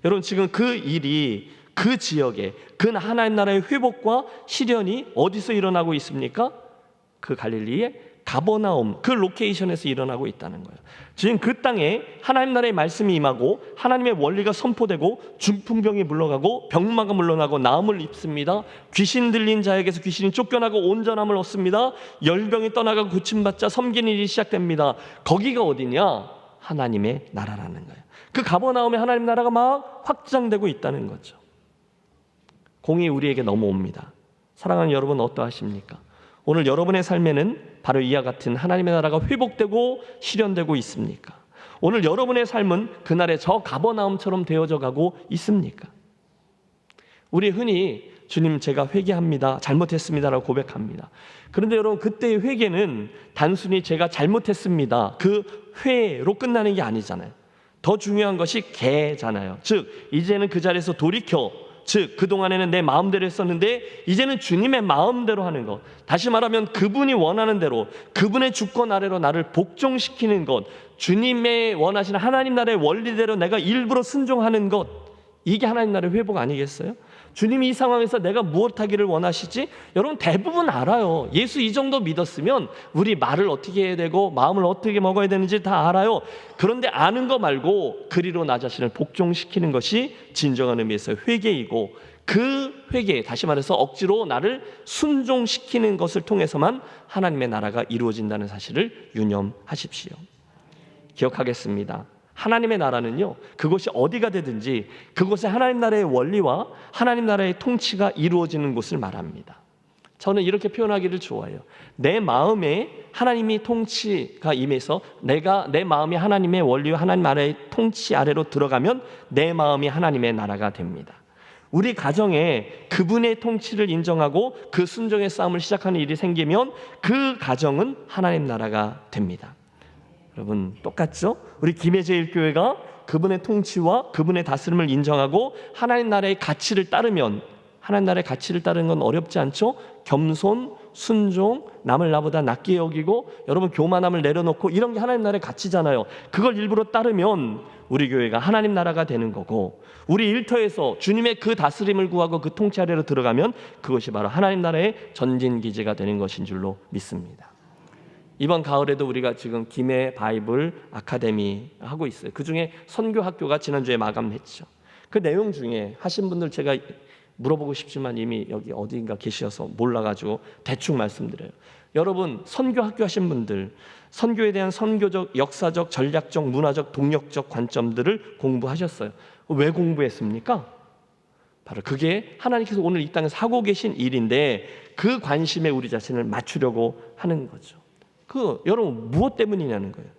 여러분 지금 그 일이 그 지역에 그 하나님 나라의 회복과 실현이 어디서 일어나고 있습니까? 그 갈릴리의 가버나움 그 로케이션에서 일어나고 있다는 거예요. 지금 그 땅에 하나님 나라의 말씀이 임하고 하나님의 원리가 선포되고 중풍병이 물러가고 병마가 물러나고 나음을 입습니다. 귀신 들린 자에게서 귀신이 쫓겨나고 온전함을 얻습니다. 열병이 떠나가고 고침받자 섬기는 일이 시작됩니다. 거기가 어디냐? 하나님의 나라라는 거예요. 그 가버나움에 하나님 나라가 막 확장되고 있다는 거죠. 공이 우리에게 넘어옵니다. 사랑하는 여러분 어떠하십니까? 오늘 여러분의 삶에는 바로 이와 같은 하나님의 나라가 회복되고 실현되고 있습니까? 오늘 여러분의 삶은 그날의 저 가버나움처럼 되어져 가고 있습니까? 우리 흔히 주님 제가 회개합니다. 잘못했습니다라고 고백합니다. 그런데 여러분 그때의 회개는 단순히 제가 잘못했습니다. 그 회로 끝나는 게 아니잖아요. 더 중요한 것이 개잖아요. 즉 이제는 그 자리에서 돌이켜 즉 그동안에는 내 마음대로 했었는데 이제는 주님의 마음대로 하는 것, 다시 말하면 그분이 원하는 대로 그분의 주권 아래로 나를 복종시키는 것, 주님의 원하시는 하나님 나라의 원리대로 내가 일부러 순종하는 것, 이게 하나님 나라의 회복 아니겠어요? 주님이 이 상황에서 내가 무엇 하기를 원하시지? 여러분 대부분 알아요. 예수 이 정도 믿었으면 우리 말을 어떻게 해야 되고 마음을 어떻게 먹어야 되는지 다 알아요. 그런데 아는 거 말고 그리로 나 자신을 복종시키는 것이 진정한 의미에서 회개이고, 그 회개, 다시 말해서 억지로 나를 순종시키는 것을 통해서만 하나님의 나라가 이루어진다는 사실을 유념하십시오. 기억하겠습니다. 하나님의 나라는요, 그곳이 어디가 되든지 그곳에 하나님 나라의 원리와 하나님 나라의 통치가 이루어지는 곳을 말합니다. 저는 이렇게 표현하기를 좋아해요. 내 마음에 하나님이 통치가 임해서 내 마음이 하나님의 원리와 하나님 나라의 통치 아래로 들어가면 내 마음이 하나님의 나라가 됩니다. 우리 가정에 그분의 통치를 인정하고 그 순종의 싸움을 시작하는 일이 생기면 그 가정은 하나님 나라가 됩니다. 여러분 똑같죠? 우리 김해제일교회가 그분의 통치와 그분의 다스림을 인정하고 하나님 나라의 가치를 따르면, 하나님 나라의 가치를 따르는 건 어렵지 않죠? 겸손, 순종, 남을 나보다 낮게 여기고 여러분 교만함을 내려놓고 이런 게 하나님 나라의 가치잖아요. 그걸 일부러 따르면 우리 교회가 하나님 나라가 되는 거고, 우리 일터에서 주님의 그 다스림을 구하고 그 통치 아래로 들어가면 그것이 바로 하나님 나라의 전진기지가 되는 것인 줄로 믿습니다. 이번 가을에도 우리가 지금 김해 바이블 아카데미 하고 있어요. 그중에 선교학교가 지난주에 마감했죠. 그 내용 중에 하신 분들 제가 물어보고 싶지만 이미 여기 어디인가 계셔서 몰라가지고 대충 말씀드려요. 여러분 선교학교 하신 분들, 선교에 대한 선교적, 역사적, 전략적, 문화적, 동력적 관점들을 공부하셨어요. 왜 공부했습니까? 바로 그게 하나님께서 오늘 이 땅에서 하고 계신 일인데 그 관심에 우리 자신을 맞추려고 하는 거죠. 여러분 무엇 때문이냐는 거예요.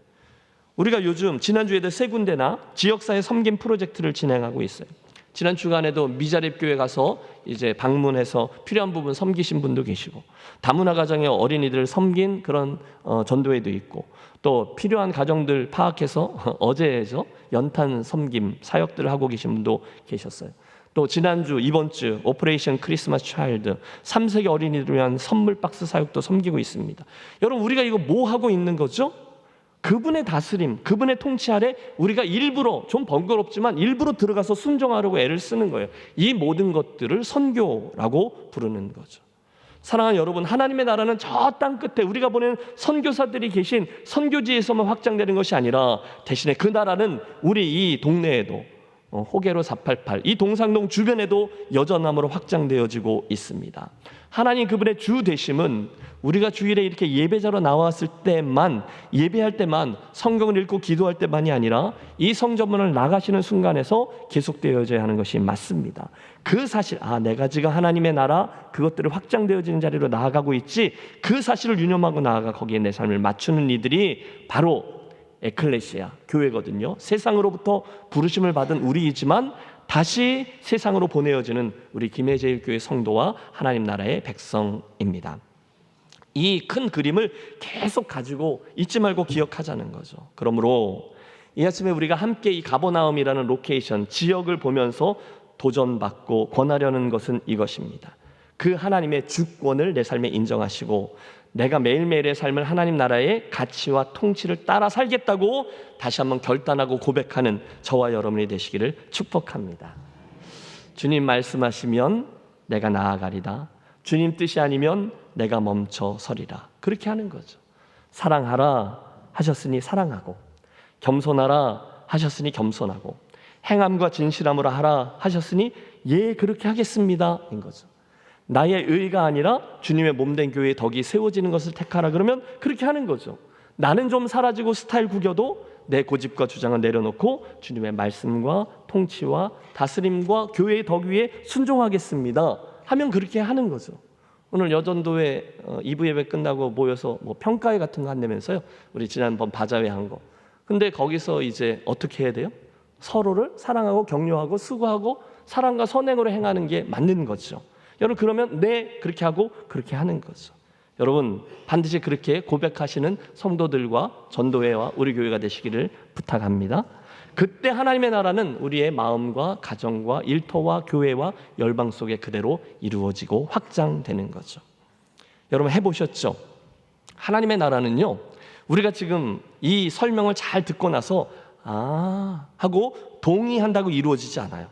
우리가 요즘 지난주에도 3군데나 지역사회 섬김 프로젝트를 진행하고 있어요. 지난 주간에도 미자립 교회 가서 이제 방문해서 필요한 부분 섬기신 분도 계시고, 다문화 가정의 어린이들 섬긴 그런 전도회도 있고, 또 필요한 가정들 파악해서 어제죠 연탄 섬김 사역들을 하고 계신 분도 계셨어요. 또 지난주 이번 주 오퍼레이션 크리스마스 차일드 3세기 어린이들을 위한 선물 박스 사역도 섬기고 있습니다. 여러분 우리가 이거 뭐 하고 있는 거죠? 그분의 다스림, 그분의 통치 아래 우리가 일부러, 좀 번거롭지만 일부러 들어가서 순종하려고 애를 쓰는 거예요. 이 모든 것들을 선교라고 부르는 거죠. 사랑하는 여러분, 하나님의 나라는 저 땅 끝에 우리가 보낸 선교사들이 계신 선교지에서만 확장되는 것이 아니라 대신에 그 나라는 우리 이 동네에도 호계로 488, 이 동상동 주변에도 여전함으로 확장되어지고 있습니다. 하나님 그분의 주 되심은 우리가 주일에 이렇게 예배자로 나왔을 때만, 예배할 때만, 성경을 읽고 기도할 때만이 아니라 이 성전문을 나가시는 순간에서 계속되어져야 하는 것이 맞습니다. 그 사실, 내가 지금 하나님의 나라 그것들을 확장되어지는 자리로 나아가고 있지, 그 사실을 유념하고 나아가 거기에 내 삶을 맞추는 이들이 바로 에클레시아, 교회거든요. 세상으로부터 부르심을 받은 우리이지만 다시 세상으로 보내어지는 우리 김해제일교회 성도와 하나님 나라의 백성입니다. 이 큰 그림을 계속 가지고 잊지 말고 기억하자는 거죠. 그러므로 이 아침에 우리가 함께 이 가버나움이라는 로케이션, 지역을 보면서 도전받고 권하려는 것은 이것입니다. 그 하나님의 주권을 내 삶에 인정하시고 내가 매일매일의 삶을 하나님 나라의 가치와 통치를 따라 살겠다고 다시 한번 결단하고 고백하는 저와 여러분이 되시기를 축복합니다. 주님 말씀하시면 내가 나아가리다. 주님 뜻이 아니면 내가 멈춰 서리라. 그렇게 하는 거죠. 사랑하라 하셨으니 사랑하고, 겸손하라 하셨으니 겸손하고, 행함과 진실함으로 하라 하셨으니 예 그렇게 하겠습니다 인 거죠. 나의 의가 아니라 주님의 몸된 교회의 덕이 세워지는 것을 택하라 그러면 그렇게 하는 거죠. 나는 좀 사라지고 스타일 구겨도 내 고집과 주장을 내려놓고 주님의 말씀과 통치와 다스림과 교회의 덕 위에 순종하겠습니다 하면 그렇게 하는 거죠. 오늘 여전도회 2부 예배 끝나고 모여서 평가회 같은 거 한다면서요. 우리 지난번 바자회 한 거. 근데 거기서 이제 어떻게 해야 돼요? 서로를 사랑하고 격려하고 수고하고 사랑과 선행으로 행하는 게 맞는 거죠. 여러분 그러면 네 그렇게 하고 그렇게 하는 거죠. 여러분 반드시 그렇게 고백하시는 성도들과 전도회와 우리 교회가 되시기를 부탁합니다. 그때 하나님의 나라는 우리의 마음과 가정과 일터와 교회와 열방 속에 그대로 이루어지고 확장되는 거죠. 여러분 해보셨죠? 하나님의 나라는요, 우리가 지금 이 설명을 잘 듣고 나서 하고 동의한다고 이루어지지 않아요.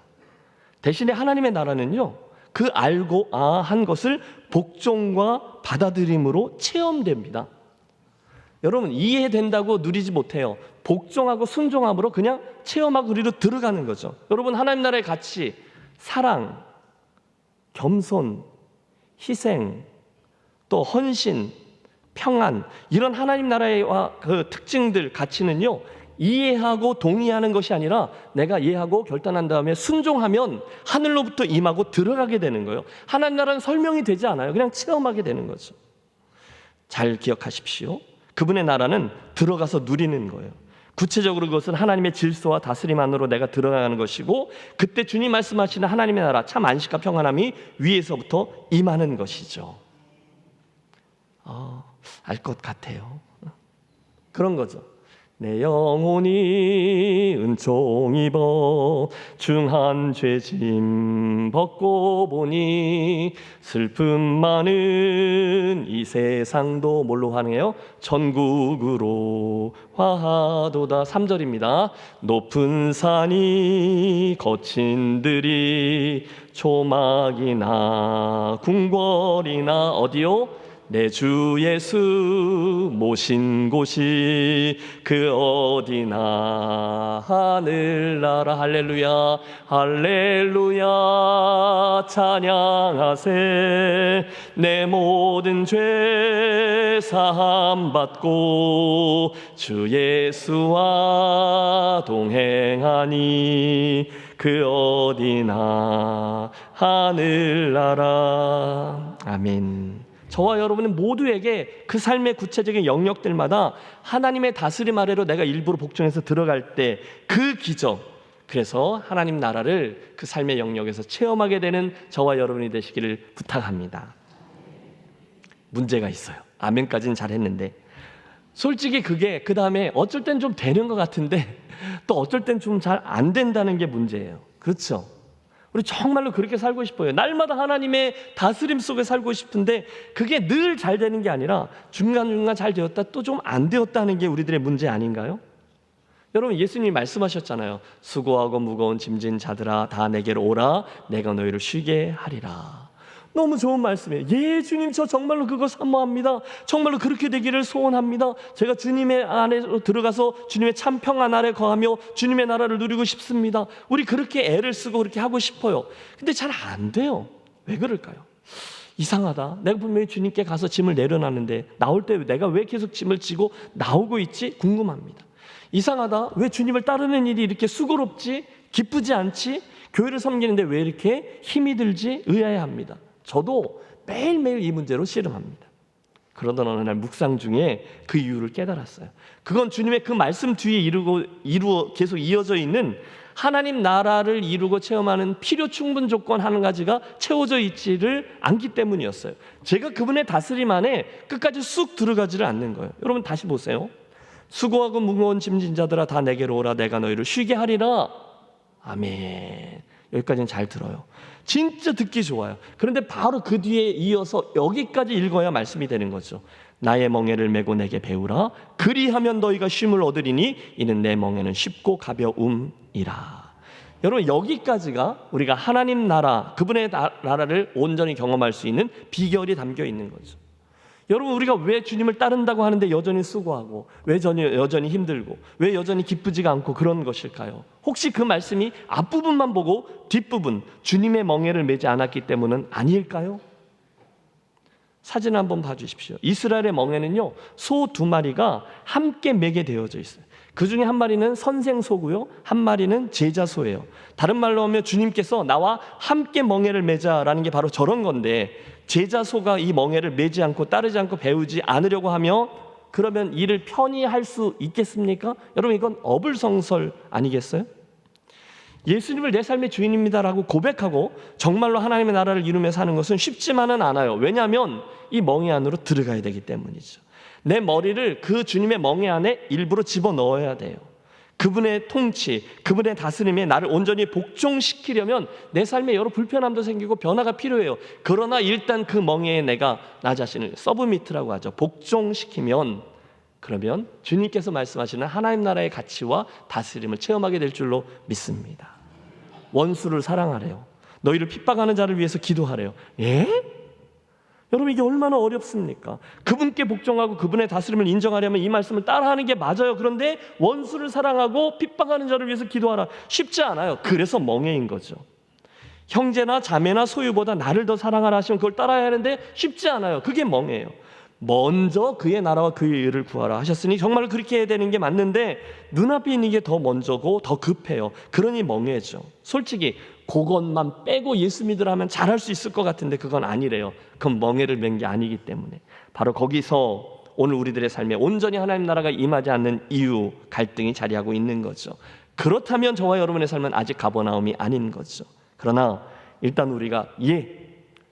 대신에 하나님의 나라는요, 그 알고 한 것을 복종과 받아들임으로 체험됩니다. 여러분 이해된다고 누리지 못해요. 복종하고 순종함으로 그냥 체험하고 우리로 들어가는 거죠. 여러분 하나님 나라의 가치, 사랑, 겸손, 희생, 또 헌신, 평안, 이런 하나님 나라의 그 특징들, 가치는요 이해하고 동의하는 것이 아니라 내가 이해하고 결단한 다음에 순종하면 하늘로부터 임하고 들어가게 되는 거예요. 하나님 나라는 설명이 되지 않아요. 그냥 체험하게 되는 거죠. 잘 기억하십시오. 그분의 나라는 들어가서 누리는 거예요. 구체적으로 그것은 하나님의 질서와 다스림 안으로 내가 들어가는 것이고, 그때 주님 말씀하시는 하나님의 나라, 참 안식과 평안함이 위에서부터 임하는 것이죠. 알 것 같아요. 그런 거죠. 내 영혼이 은총 입어 중한 죄짐 벗고 보니 슬픔 많은 이 세상도 뭘로 환해요? 천국으로 화하도다. 3절입니다. 높은 산이 거친 들이 초막이나 궁궐이나 어디요? 내 주 예수 모신 곳이 그 어디나 하늘나라. 할렐루야 할렐루야 찬양하세. 내 모든 죄 사함 받고 주 예수와 동행하니 그 어디나 하늘나라. 아멘. 저와 여러분은 모두에게 그 삶의 구체적인 영역들마다 하나님의 다스림 아래로 내가 일부러 복종해서 들어갈 때 그 기적, 그래서 하나님 나라를 그 삶의 영역에서 체험하게 되는 저와 여러분이 되시기를 부탁합니다. 문제가 있어요. 아멘까지는 잘했는데 솔직히 그게 그 다음에 어쩔 땐 좀 되는 것 같은데 또 어쩔 땐 좀 잘 안 된다는 게 문제예요. 그렇죠? 우리 정말로 그렇게 살고 싶어요. 날마다 하나님의 다스림 속에 살고 싶은데 그게 늘 잘 되는 게 아니라 중간중간 잘 되었다 또 좀 안 되었다는 게 우리들의 문제 아닌가요? 여러분, 예수님이 말씀하셨잖아요. 수고하고 무거운 짐진 자들아 다 내게로 오라 내가 너희를 쉬게 하리라. 너무 좋은 말씀이에요. 예, 주님, 저 정말로 그거 사모합니다. 정말로 그렇게 되기를 소원합니다. 제가 주님의 안에 들어가서 주님의 참 평안 아래 거하며 주님의 나라를 누리고 싶습니다. 우리 그렇게 애를 쓰고 그렇게 하고 싶어요. 근데 잘 안 돼요. 왜 그럴까요? 이상하다. 내가 분명히 주님께 가서 짐을 내려놨는데 나올 때 내가 왜 계속 짐을 지고 나오고 있지? 궁금합니다. 이상하다. 왜 주님을 따르는 일이 이렇게 수고롭지? 기쁘지 않지? 교회를 섬기는데 왜 이렇게 힘이 들지? 의아해합니다. 저도 매일매일 이 문제로 씨름합니다. 그러던 어느 날 묵상 중에 그 이유를 깨달았어요. 그건 주님의 그 말씀 뒤에 이루어 계속 이어져 있는 하나님 나라를 이루고 체험하는 필요 충분 조건 한 가지가 채워져 있지를 않기 때문이었어요. 제가 그분의 다스림 안에 끝까지 쑥 들어가지를 않는 거예요. 여러분 다시 보세요. 수고하고 무거운 짐진 자들아 다 내게로 오라 내가 너희를 쉬게 하리라. 아멘. 여기까지는 잘 들어요. 진짜 듣기 좋아요. 그런데 바로 그 뒤에 이어서 여기까지 읽어야 말씀이 되는 거죠. 나의 멍에를 메고 내게 배우라. 그리하면 너희가 쉼을 얻으리니 이는 내 멍에는 쉽고 가벼움이라. 여러분, 여기까지가 우리가 하나님 나라, 그분의 나라를 온전히 경험할 수 있는 비결이 담겨 있는 거죠. 여러분, 우리가 왜 주님을 따른다고 하는데 여전히 수고하고 왜 여전히 힘들고 왜 여전히 기쁘지가 않고 그런 것일까요? 혹시 그 말씀이 앞부분만 보고 뒷부분 주님의 멍에를 메지 않았기 때문은 아닐까요? 사진 한번 봐주십시오. 이스라엘의 멍에는요, 소 2마리가 함께 매게 되어져 있어요. 그 중에 한 마리는 선생소고요, 한 마리는 제자소예요. 다른 말로 하면 주님께서 나와 함께 멍에를 매자라는 게 바로 저런 건데, 제자소가 이 멍에를 매지 않고 따르지 않고 배우지 않으려고 하며 그러면 이를 편히 할 수 있겠습니까? 여러분, 이건 어불성설 아니겠어요? 예수님을 내 삶의 주인입니다라고 고백하고 정말로 하나님의 나라를 이루며 사는 것은 쉽지만은 않아요. 왜냐하면 이 멍에 안으로 들어가야 되기 때문이죠. 내 머리를 그 주님의 멍에 안에 일부러 집어넣어야 돼요. 그분의 통치, 그분의 다스림에 나를 온전히 복종시키려면 내 삶에 여러 불편함도 생기고 변화가 필요해요. 그러나 일단 그 멍에에 내가 나 자신을 서브미트라고 하죠. 복종시키면, 그러면 주님께서 말씀하시는 하나님 나라의 가치와 다스림을 체험하게 될 줄로 믿습니다. 원수를 사랑하래요. 너희를 핍박하는 자를 위해서 기도하래요. 예? 여러분, 이게 얼마나 어렵습니까? 그분께 복종하고 그분의 다스림을 인정하려면 이 말씀을 따라하는 게 맞아요. 그런데 원수를 사랑하고 핍박하는 자를 위해서 기도하라. 쉽지 않아요. 그래서 멍에인 거죠. 형제나 자매나 소유보다 나를 더 사랑하라 하시면 그걸 따라야 하는데 쉽지 않아요. 그게 멍에예요. 먼저 그의 나라와 그의 의를 구하라 하셨으니 정말 그렇게 해야 되는 게 맞는데 눈앞에 있는 게 더 먼저고 더 급해요. 그러니 멍해죠. 솔직히 그것만 빼고 예수 믿으라면 잘할 수 있을 것 같은데 그건 아니래요. 그건 멍해를 맨 게 아니기 때문에 바로 거기서 오늘 우리들의 삶에 온전히 하나님 나라가 임하지 않는 이유, 갈등이 자리하고 있는 거죠. 그렇다면 저와 여러분의 삶은 아직 가버나움이 아닌 거죠. 그러나 일단 우리가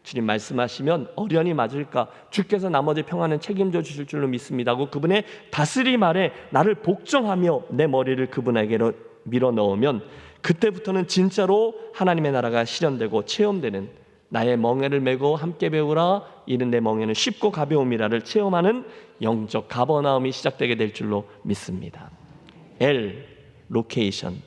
주님 말씀하시면 어련히 맞을까? 주께서 나머지 평안은 책임져 주실 줄로 믿습니다 하고 그분의 다스림 아래 나를 복종하며 내 머리를 그분에게로 밀어 넣으면 그때부터는 진짜로 하나님의 나라가 실현되고 체험되는 나의 멍에를 메고 함께 배우라 이는 내 멍에는 쉽고 가벼움이라를 체험하는 영적 가버나움이 시작되게 될 줄로 믿습니다. 로케이션.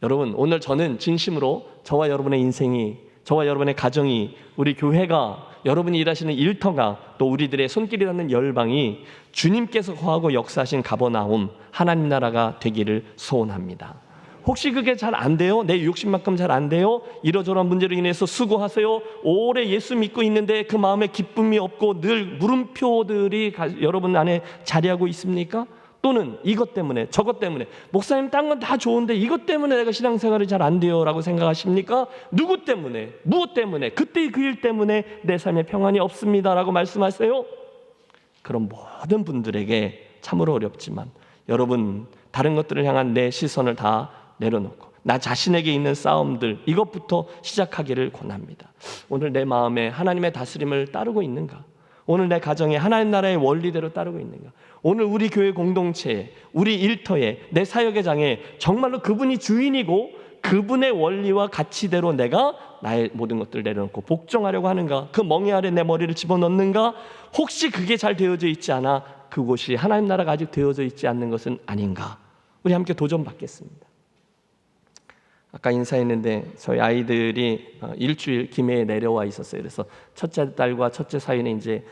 여러분 오늘 저는 진심으로 저와 여러분의 인생이 저와 여러분의 가정이 우리 교회가 여러분이 일하시는 일터가 또 우리들의 손길이 닿는 열방이 주님께서 거하고 역사하신 가버나움 하나님 나라가 되기를 소원합니다. 혹시 그게 잘 안 돼요? 내 욕심만큼 잘 안 돼요? 이러저러한 문제로 인해서 수고하세요. 오래 예수 믿고 있는데 그 마음에 기쁨이 없고 늘 물음표들이 여러분 안에 자리하고 있습니까? 또는 이것 때문에 저것 때문에 목사님 딴 건 다 좋은데 이것 때문에 내가 신앙생활이 잘 안 돼요 라고 생각하십니까? 누구 때문에? 무엇 때문에? 그때의 그 일 때문에 내 삶에 평안이 없습니다 라고 말씀하세요? 그럼 모든 분들에게 참으로 어렵지만 여러분 다른 것들을 향한 내 시선을 다 내려놓고 나 자신에게 있는 싸움들 이것부터 시작하기를 권합니다. 오늘 내 마음에 하나님의 다스림을 따르고 있는가? 오늘 내 가정에 하나님 나라의 원리대로 따르고 있는가? 오늘 우리 교회 공동체에 우리 일터에 내 사역의 장에 정말로 그분이 주인이고 그분의 원리와 가치대로 내가 나의 모든 것들을 내려놓고 복종하려고 하는가? 그 멍에 아래 내 머리를 집어넣는가? 혹시 그게 잘 되어져 있지 않아 그곳이 하나님 나라가 아직 되어져 있지 않는 것은 아닌가? 우리 함께 도전받겠습니다. 아까 인사했는데 저희 아이들이 일주일 김해에 내려와 있었어요. 그래서 첫째 딸과 첫째 사위는 이제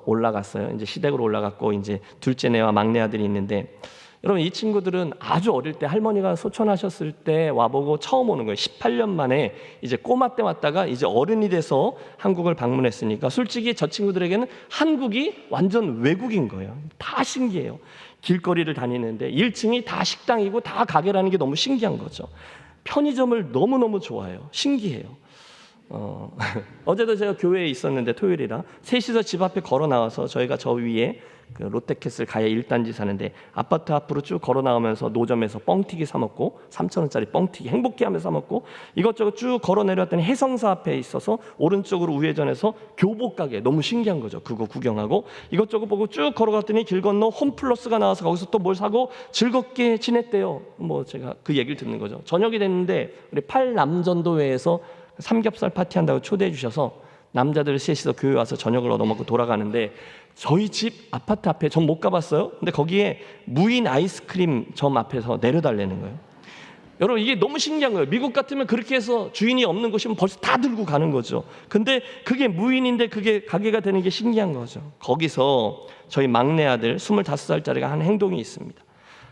올라갔어요. 이제 시댁으로 올라갔고 이제 둘째 내와 막내 아들이 있는데 여러분 이 친구들은 아주 어릴 때 할머니가 소천하셨을 때 와보고 처음 오는 거예요. 18년 만에 이제 꼬마 때 왔다가 이제 어른이 돼서 한국을 방문했으니까 솔직히 저 친구들에게는 한국이 완전 외국인 거예요. 다 신기해요. 길거리를 다니는데 1층이 다 식당이고 다 가게라는 게 너무 신기한 거죠. 편의점을 너무너무 좋아해요. 신기해요. 어제도 제가 교회에 있었는데 토요일이라 셋이서 집 앞에 걸어 나와서 저희가 저 위에 그 롯데캐슬 가야 1단지 사는데 아파트 앞으로 쭉 걸어 나오면서 노점에서 뻥튀기 사 먹고 3,000원짜리 뻥튀기 행복해 하면서 사 먹고 이것저것 쭉 걸어 내려왔더니 해성사 앞에 있어서 오른쪽으로 우회전해서 교복 가게 너무 신기한 거죠. 그거 구경하고 이것저것 보고 쭉 걸어갔더니 길 건너 홈플러스가 나와서 거기서 또 뭘 사고 즐겁게 지냈대요. 뭐 제가 그 얘기를 듣는 거죠. 저녁이 됐는데 우리 팔남전도회에서 삼겹살 파티한다고 초대해 주셔서 남자들 셋이서 교회 와서 저녁을 얻어먹고 돌아가는데 저희 집 아파트 앞에 전 못 가봤어요. 근데 거기에 무인 아이스크림 점 앞에서 내려달라는 거예요. 여러분 이게 너무 신기한 거예요. 미국 같으면 그렇게 해서 주인이 없는 곳이면 벌써 다 들고 가는 거죠. 근데 그게 무인인데 그게 가게가 되는 게 신기한 거죠. 거기서 저희 막내 아들 25살짜리가 한 행동이 있습니다.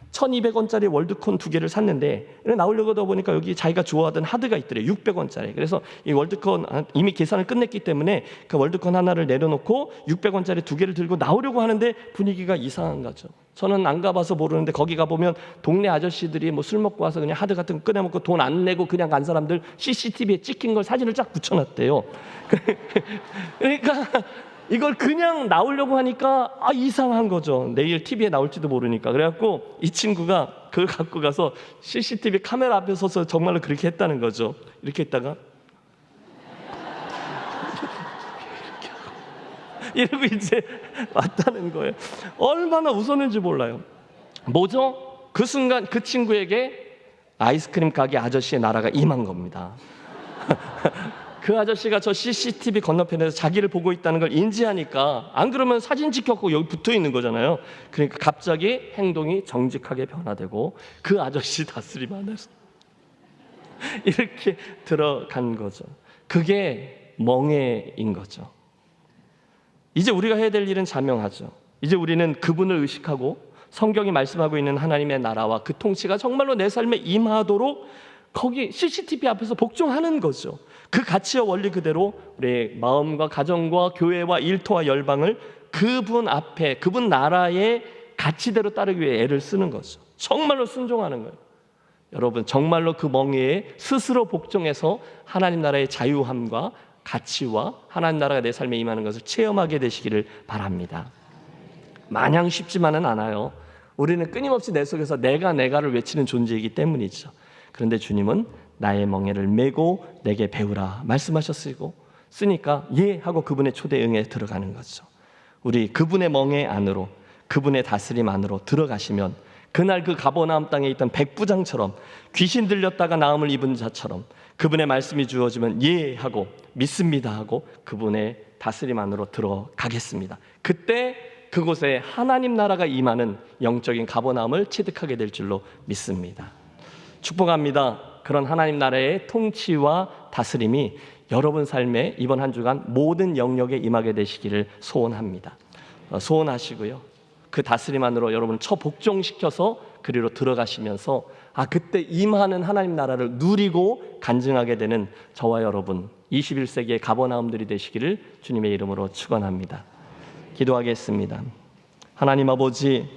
1,200원짜리 월드콘 2개를 샀는데 나오려고 하다 보니까 여기 자기가 좋아하던 하드가 있더래요. 600원짜리. 그래서 이 월드콘 이미 계산을 끝냈기 때문에 그 월드콘 하나를 내려놓고 600원짜리 2개를 들고 나오려고 하는데 분위기가 이상한 거죠. 저는 안 가봐서 모르는데 거기 가보면 동네 아저씨들이 뭐 술 먹고 와서 그냥 하드 같은 거 꺼내먹고 돈 안 내고 그냥 간 사람들 CCTV에 찍힌 걸 사진을 쫙 붙여놨대요. 그러니까 이걸 그냥 나오려고 하니까 이상한 거죠. 내일 TV에 나올지도 모르니까. 그래갖고 이 친구가 그걸 갖고 가서 CCTV 카메라 앞에 서서 정말로 그렇게 했다는 거죠. 이렇게 했다가 이러고 이제 왔다는 거예요. 얼마나 웃었는지 몰라요. 뭐죠? 그 순간 그 친구에게 아이스크림 가게 아저씨의 나라가 임한 겁니다. 그 아저씨가 저 CCTV 건너편에서 자기를 보고 있다는 걸 인지하니까 안 그러면 사진 찍혔고 여기 붙어 있는 거잖아요. 그러니까 갑자기 행동이 정직하게 변화되고 그 아저씨 다스림 안에서 이렇게 들어간 거죠. 그게 멍해인 거죠. 이제 우리가 해야 될 일은 자명하죠. 이제 우리는 그분을 의식하고 성경이 말씀하고 있는 하나님의 나라와 그 통치가 정말로 내 삶에 임하도록 거기 CCTV 앞에서 복종하는 거죠. 그 가치와 원리 그대로 우리의 마음과 가정과 교회와 일터와 열방을 그분 앞에, 그분 나라의 가치대로 따르기 위해 애를 쓰는 거죠. 정말로 순종하는 거예요. 여러분, 정말로 그 멍에에 스스로 복종해서 하나님 나라의 자유함과 가치와 하나님 나라가 내 삶에 임하는 것을 체험하게 되시기를 바랍니다. 마냥 쉽지만은 않아요. 우리는 끊임없이 내 속에서 내가를 외치는 존재이기 때문이죠. 그런데 주님은 나의 멍에를 메고 내게 배우라 말씀하셨으니까 예 하고 그분의 초대 응에 들어가는 거죠. 우리 그분의 멍에 안으로, 그분의 다스림 안으로 들어가시면 그날 그 가버나움 땅에 있던 백부장처럼, 귀신 들렸다가 나음을 입은 자처럼 그분의 말씀이 주어지면 예 하고 믿습니다 하고 그분의 다스림 안으로 들어가겠습니다. 그때 그곳에 하나님 나라가 임하는 영적인 가버나움을 체득하게 될 줄로 믿습니다. 축복합니다. 그런 하나님 나라의 통치와 다스림이 여러분 삶에 이번 한 주간 모든 영역에 임하게 되시기를 소원합니다. 소원하시고요. 그 다스림 안으로 여러분을 처복종시켜서 그리로 들어가시면서 그때 임하는 하나님 나라를 누리고 간증하게 되는 저와 여러분 21세기의 가버나움들이 되시기를 주님의 이름으로 축원합니다. 기도하겠습니다. 하나님 아버지,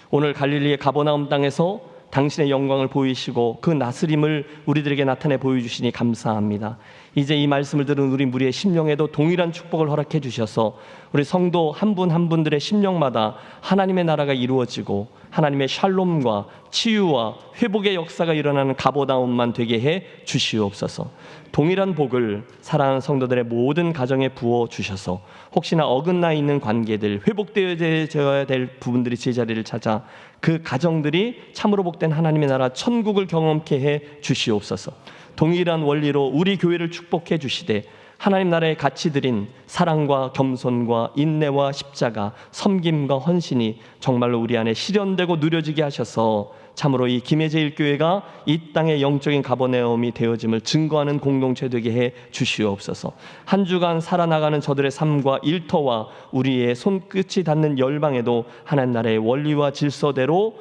오늘 갈릴리의 가버나움 땅에서 당신의 영광을 보이시고 그 나스림을 우리들에게 나타내 보여주시니 감사합니다. 이제 이 말씀을 들은 우리 무리의 심령에도 동일한 축복을 허락해 주셔서 우리 성도 한 분 한 분들의 심령마다 하나님의 나라가 이루어지고 하나님의 샬롬과 치유와 회복의 역사가 일어나는 가버나움만 되게 해 주시옵소서. 동일한 복을 사랑하는 성도들의 모든 가정에 부어 주셔서 혹시나 어긋나 있는 관계들, 회복되어야 될 부분들이 제자리를 찾아 그 가정들이 참으로 복된 하나님의 나라 천국을 경험케 해 주시옵소서. 동일한 원리로 우리 교회를 축복해 주시되 하나님 나라의 가치들인 사랑과 겸손과 인내와 십자가, 섬김과 헌신이 정말로 우리 안에 실현되고 누려지게 하셔서 참으로 이 김해제일교회가 이 땅의 영적인 가버나움이 되어짐을 증거하는 공동체 되게 해 주시옵소서. 한 주간 살아나가는 저들의 삶과 일터와 우리의 손끝이 닿는 열방에도 하나님 나라의 원리와 질서대로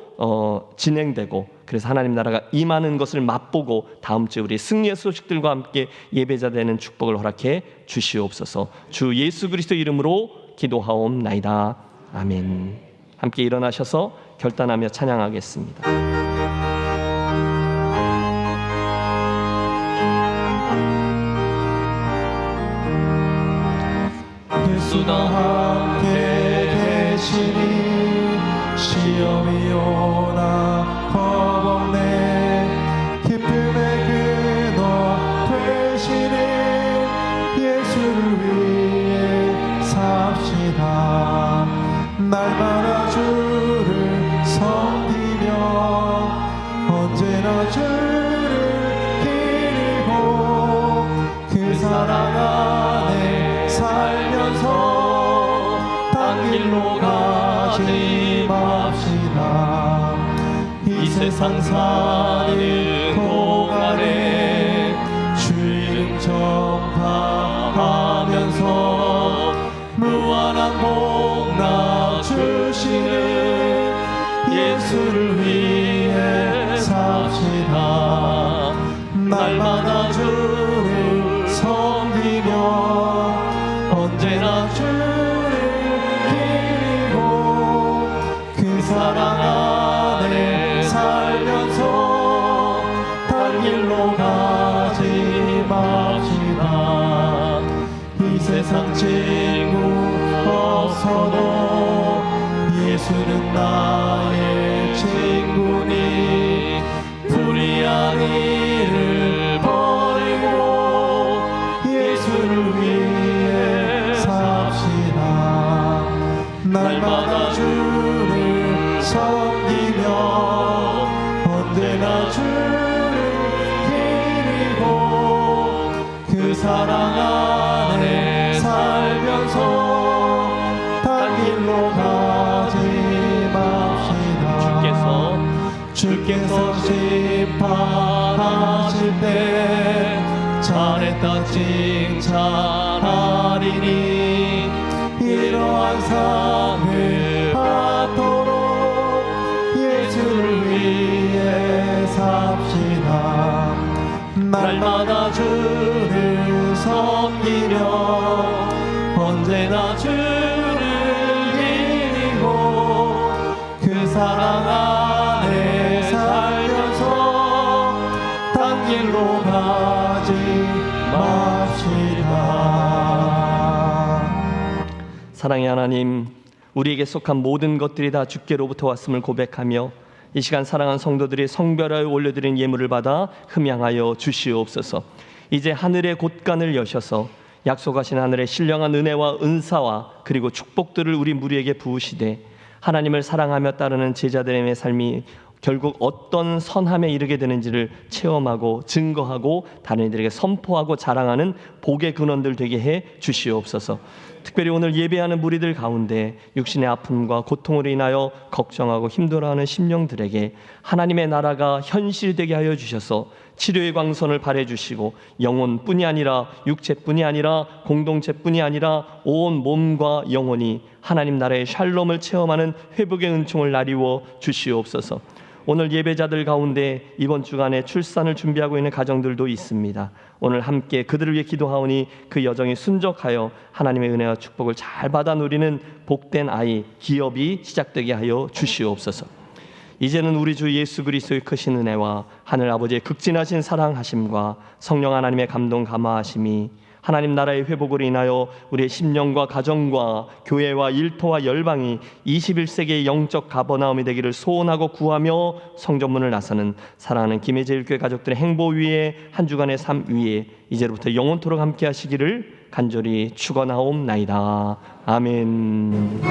진행되고 그래서 하나님 나라가 임하는 것을 맛보고 다음 주에 우리 승리의 소식들과 함께 예배자 되는 축복을 허락해 주시옵소서. 주 예수 그리스도 이름으로 기도하옵나이다. 아멘. 함께 일어나셔서 결단하며 찬양하겠습니다. 예수가 함께 계시니 시험이 오나 겁없네. 기쁨의 근원 되시는 예수를 위해 삽시다. 날마다 주를 섬기며 언제나 주를 기리고 그 사랑 안에 살면서 딴 길로 가지 맙시다. 이 세상 사는 동안에 주 이름 전파하면서 무한한 복나 주시는 예수를 위해 삽시다. 날마다 주를 섬기며 언제나 주를 기리고 그 사랑 안에 살면서 딴 길로 가지 맙시다. 이 세상 친구 없어도 예수는 나의 친구니 불의한 일을 버리고 예수를 위해 삽시다. 날마다 주를 섬기며 언제나 주를 기리고 그 사랑 안에 살면서 딴 길로 가지 맙시다. 주께서 심판하실 때 잘했다 칭찬하리니 이러한 상을 받도록 예수를 위해 삽시다. 날마다 주를 섬기며 언제나 주를 사랑의 하나님, 우리에게 속한 모든 것들이 다 주께로부터 왔음을 고백하며 이 시간 사랑하는 성도들이 성별하여 올려드린 예물을 받아 흠양하여 주시옵소서. 이제 하늘의 곳간을 여셔서 약속하신 하늘의 신령한 은혜와 은사와 그리고 축복들을 우리 무리에게 부으시되 하나님을 사랑하며 따르는 제자들의 삶이 결국 어떤 선함에 이르게 되는지를 체험하고 증거하고 다른 이들에게 선포하고 자랑하는 복의 근원들 되게 해 주시옵소서. 특별히 오늘 예배하는 무리들 가운데 육신의 아픔과 고통으로 인하여 걱정하고 힘들어하는 심령들에게 하나님의 나라가 현실되게 하여 주셔서 치료의 광선을 발해 주시고 영혼뿐이 아니라 육체뿐이 아니라 공동체뿐이 아니라 온 몸과 영혼이 하나님 나라의 샬롬을 체험하는 회복의 은총을 나리워 주시옵소서. 오늘 예배자들 가운데 이번 주간에 출산을 준비하고 있는 가정들도 있습니다. 오늘 함께 그들을 위해 기도하오니 그 여정이 순적하여 하나님의 은혜와 축복을 잘 받아 누리는 복된 아이, 기업이 시작되게 하여 주시옵소서. 이제는 우리 주 예수 그리스도의 크신 은혜와 하늘 아버지의 극진하신 사랑하심과 성령 하나님의 감동 감화하심이 하나님 나라의 회복으로 인하여 우리의 심령과 가정과 교회와 일터와 열방이 21세기의 영적 가버나움이 되기를 소원하고 구하며 성전문을 나서는 사랑하는 김해제일교회 가족들의 행보 위에 한 주간의 삶 위에 이제로부터 영원토록 함께 하시기를 간절히 축원하옵나이다. 아멘.